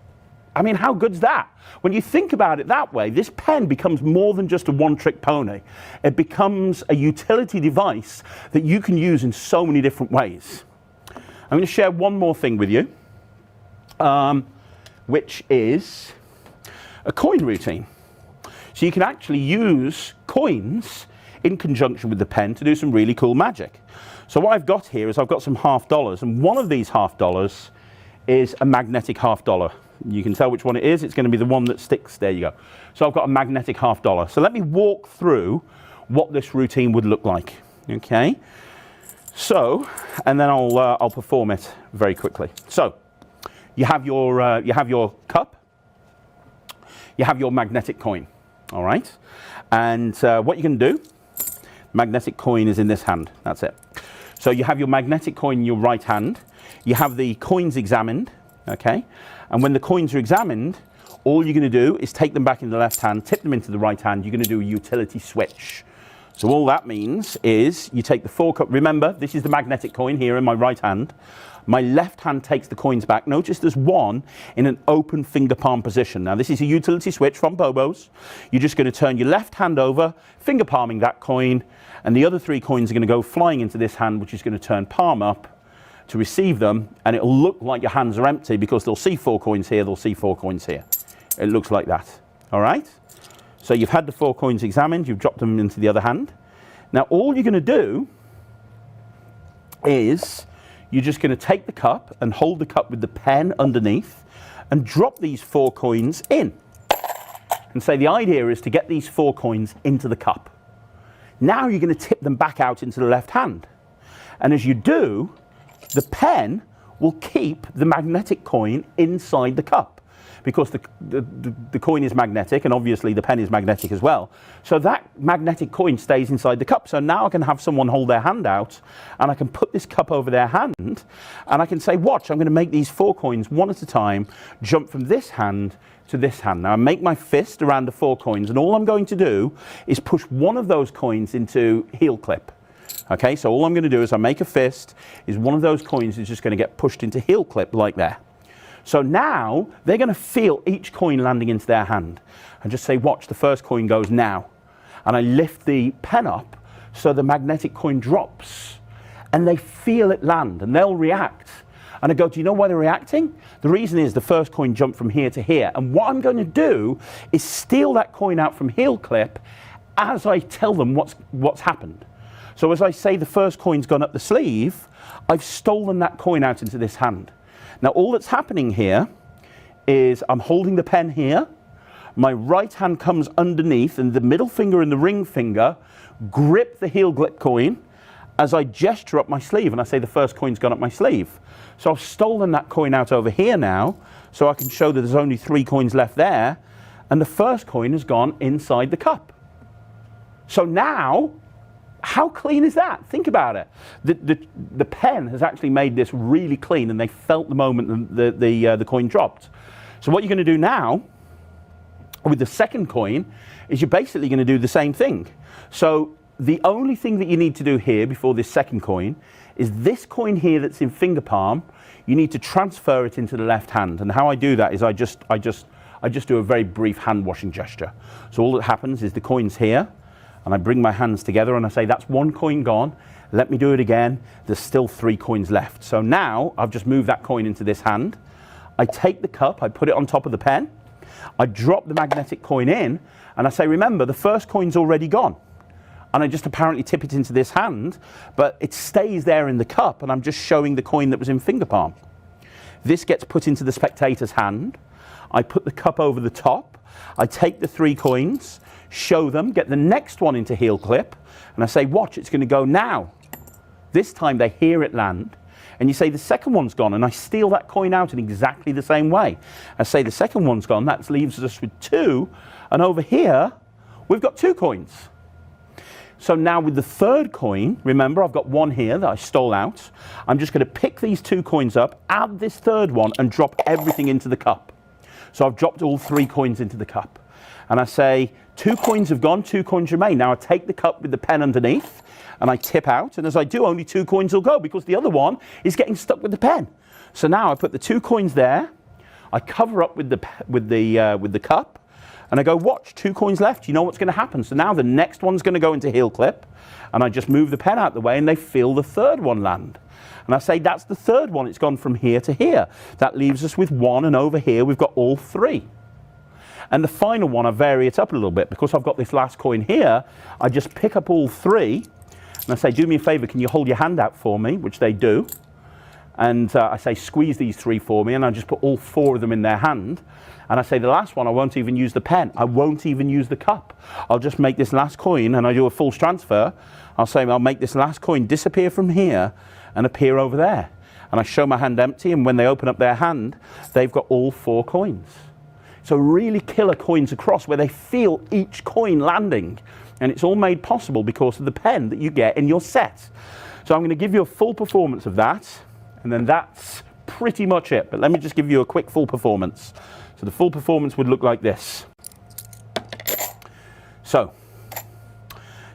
I mean, how good's that? When you think about it that way, this pen becomes more than just a one-trick pony. It becomes a utility device that you can use in so many different ways. I'm going to share one more thing with you, which is a coin routine. So you can actually use coins in conjunction with the pen to do some really cool magic. So what I've got here is I've got some $50, and one of these $50 is a magnetic $50. You can tell which one it is. It's going to be the one that sticks. There you go. So I've got a magnetic $50. So let me walk through what this routine would look like. Okay. So, and then I'll perform it very quickly. So you have your cup. You have your magnetic coin. All right. And what you can do, magnetic coin is in this hand. That's it. So you have your magnetic coin in your right hand. You have the coins examined. Okay. And when the coins are examined, all you're going to do is take them back in the left hand, tip them into the right hand. You're going to do a utility switch. So all that means is you take the 4 cup. Remember, this is the magnetic coin here in my right hand. My left hand takes the coins back. Notice there's one in an open finger palm position. Now this is a utility switch from Bobo's. You're just going to turn your left hand over, finger palming that coin, and the other 3 coins are going to go flying into this hand, which is going to turn palm up to receive them, and it'll look like your hands are empty because they'll see 4 coins here, they'll see 4 coins here. It looks like that. All right? So you've had the 4 coins examined, you've dropped them into the other hand. Now all you're going to do is you're just going to take the cup and hold the cup with the pen underneath and drop these 4 coins in. And say the idea is to get these 4 coins into the cup. Now you're going to tip them back out into the left hand. And as you do, the pen will keep the magnetic coin inside the cup because the coin is magnetic, and obviously the pen is magnetic as well. So that magnetic coin stays inside the cup. So now I can have someone hold their hand out, and I can put this cup over their hand, and I can say, watch, I'm going to make these 4 coins one at a time jump from this hand to this hand. Now I make my fist around the 4 coins, and all I'm going to do is push one of those coins into heel clip. Okay, so all I'm going to do is I make a fist, is one of those coins is just going to get pushed into heel clip like that. So now they're going to feel each coin landing into their hand and just say, watch, the first coin goes now. And I lift the pen up so the magnetic coin drops and they feel it land and they'll react. And I go, do you know why they're reacting? The reason is the first coin jumped from here to here. And what I'm going to do is steal that coin out from heel clip as I tell them what's happened. So as I say the first coin's gone up the sleeve, I've stolen that coin out into this hand. Now all that's happening here is I'm holding the pen here, my right hand comes underneath and the middle finger and the ring finger grip the heel clip coin as I gesture up my sleeve and I say the first coin's gone up my sleeve. So I've stolen that coin out over here now so I can show that there's only 3 coins left there and the first coin has gone inside the cup. So now, how clean is that? Think about it. The pen has actually made this really clean and they felt the moment the coin dropped. So what you're going to do now with the second coin is you're basically going to do the same thing. So the only thing that you need to do here before this second coin is this coin here that's in finger palm, you need to transfer it into the left hand. And how I do that is I just do a very brief hand washing gesture. So all that happens is the coin's here and I bring my hands together and I say that's 1 coin gone, let me do it again, there's still 3 coins left. So now I've just moved that coin into this hand, I take the cup, I put it on top of the pen, I drop the magnetic coin in and I say, remember the first coin's already gone. And I just apparently tip it into this hand, but it stays there in the cup and I'm just showing the coin that was in finger palm. This gets put into the spectator's hand. I put the cup over the top. I take the 3 coins, show them, get the next one into heel clip, and I say, watch, it's going to go now. This time they hear it land. And you say, the second one's gone, and I steal that coin out in exactly the same way. I say, the second one's gone, that leaves us with 2, and over here, we've got 2 coins. So now with the third coin, remember I've got 1 here that I stole out. I'm just going to pick these 2 coins up, add this third one and drop everything into the cup. So I've dropped all 3 coins into the cup. And I say 2 coins have gone, 2 coins remain. Now I take the cup with the pen underneath and I tip out. And as I do, only 2 coins will go because the other one is getting stuck with the pen. So now I put the 2 coins there. I cover up with the cup. And I go, watch, 2 coins left. You know what's going to happen. So now the next one's going to go into heel clip. And I just move the pen out the way and they feel the third one land. And I say, that's the third one. It's gone from here to here. That leaves us with 1. And over here, we've got all 3. And the final one, I vary it up a little bit. Because I've got this last coin here, I just pick up all 3. And I say, do me a favor, can you hold your hand out for me? Which they do. And I say, squeeze these 3 for me. And I just put all 4 of them in their hand. And I say, the last one, I won't even use the pen. I won't even use the cup. I'll just make this last coin, and I do a false transfer. I'll say, I'll make this last coin disappear from here and appear over there. And I show my hand empty, and when they open up their hand, they've got all 4 coins. So really killer coins across where they feel each coin landing. And it's all made possible because of the pen that you get in your set. So I'm going to give you a full performance of that, and then that's pretty much it. But let me just give you a quick full performance. So the full performance would look like this. So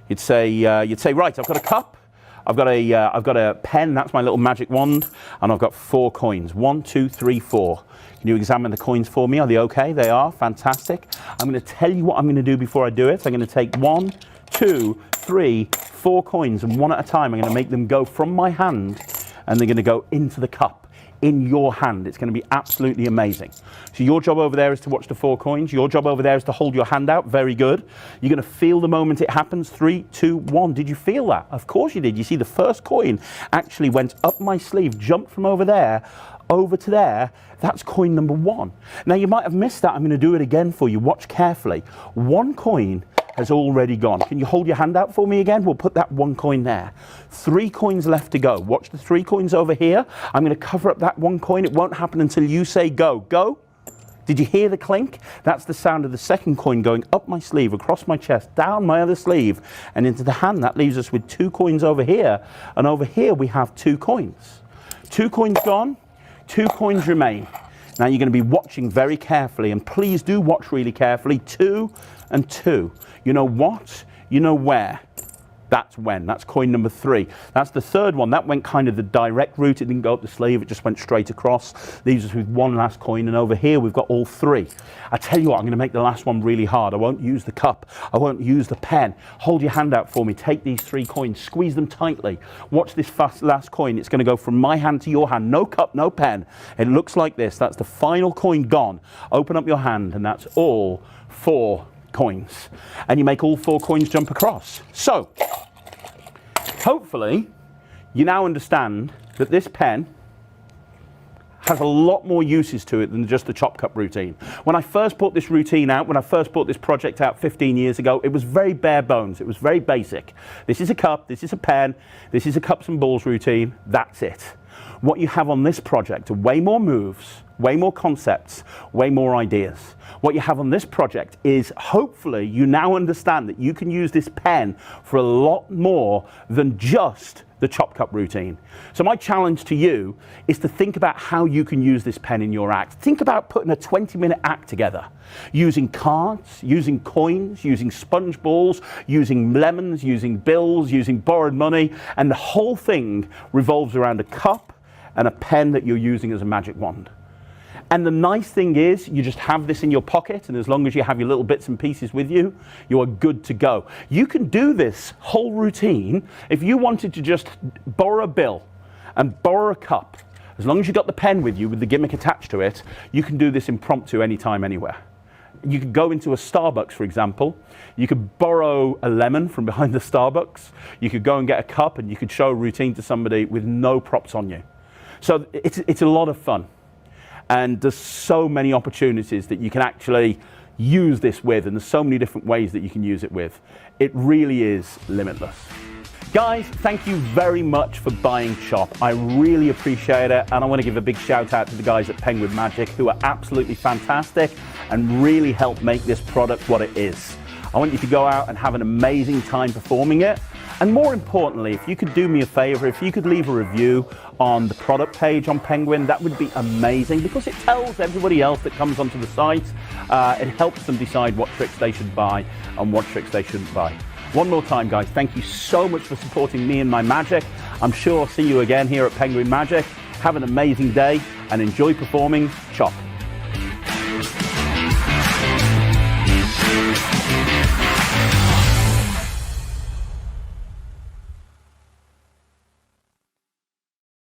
you'd say, right, I've got a cup, I've got a pen, that's my little magic wand, and I've got 4 coins. 1, 2, 3, 4. Can you examine the coins for me? Are they okay? They are. Fantastic. I'm going to tell you what I'm going to do before I do it. I'm going to take 1, 2, 3, 4 coins, and one at a time I'm going to make them go from my hand, and they're going to go into the cup. In your hand. It's going to be absolutely amazing. So your job over there is to watch the 4 coins. Your job over there is to hold your hand out. Very good. You're going to feel the moment it happens. 3, 2, 1. Did you feel that? Of course you did. You see the first coin actually went up my sleeve, jumped from over there, over to there. That's coin number 1. Now you might have missed that. I'm going to do it again for you. Watch carefully. 1 coin has already gone. Can you hold your hand out for me again? We'll put that 1 coin there. 3 coins left to go. Watch the 3 coins over here. I'm going to cover up that 1 coin. It won't happen until you say go. Go. Did you hear the clink? That's the sound of the second coin going up my sleeve, across my chest, down my other sleeve, and into the hand. That leaves us with 2 coins over here. And over here we have 2 coins. 2 coins gone, 2 coins remain. Now you're going to be watching very carefully, and please do watch really carefully. 2 and 2. You know what? You know where. That's when. That's coin number 3. That's the third one. That went kind of the direct route. It didn't go up the sleeve. It just went straight across. These are with one last coin. And over here, we've got all 3. I tell you what, I'm going to make the last one really hard. I won't use the cup. I won't use the pen. Hold your hand out for me. Take these 3 coins. Squeeze them tightly. Watch this last coin. It's going to go from my hand to your hand. No cup, no pen. It looks like this. That's the final coin gone. Open up your hand, and that's all 4 coins, and you make all 4 coins jump across. So hopefully you now understand that this pen has a lot more uses to it than just the chop cup routine. When I first brought this routine out, when I first brought this project out 15 years ago, it was very bare bones. It was very basic. This is a cup, this is a pen, this is a cups and balls routine, that's it. What you have on this project are way more moves, way more concepts, way more ideas. What you have on this project is, hopefully, you now understand that you can use this pen for a lot more than just the chop cup routine. So my challenge to you is to think about how you can use this pen in your act. Think about putting a 20-minute act together, using cards, using coins, using sponge balls, using lemons, using bills, using borrowed money, and the whole thing revolves around a cup and a pen that you're using as a magic wand. And the nice thing is, you just have this in your pocket, and as long as you have your little bits and pieces with you, you are good to go. You can do this whole routine if you wanted to just borrow a bill and borrow a cup. As long as you've got the pen with you with the gimmick attached to it, you can do this impromptu anytime, anywhere. You could go into a Starbucks, for example. You could borrow a lemon from behind the Starbucks. You could go and get a cup, and you could show a routine to somebody with no props on you. So it's a lot of fun. And there's so many opportunities that you can actually use this with, and there's so many different ways that you can use it with. It really is limitless. Guys, thank you very much for buying Chop. I really appreciate it, and I want to give a big shout out to the guys at Penguin Magic, who are absolutely fantastic and really help make this product what it is. I want you to go out and have an amazing time performing it. And more importantly, if you could do me a favor, if you could leave a review on the product page on Penguin, that would be amazing, because it tells everybody else that comes onto the site, it helps them decide what tricks they should buy and what tricks they shouldn't buy. One more time, guys, thank you so much for supporting me and my magic. I'm sure I'll see you again here at Penguin Magic. Have an amazing day and enjoy performing Chop.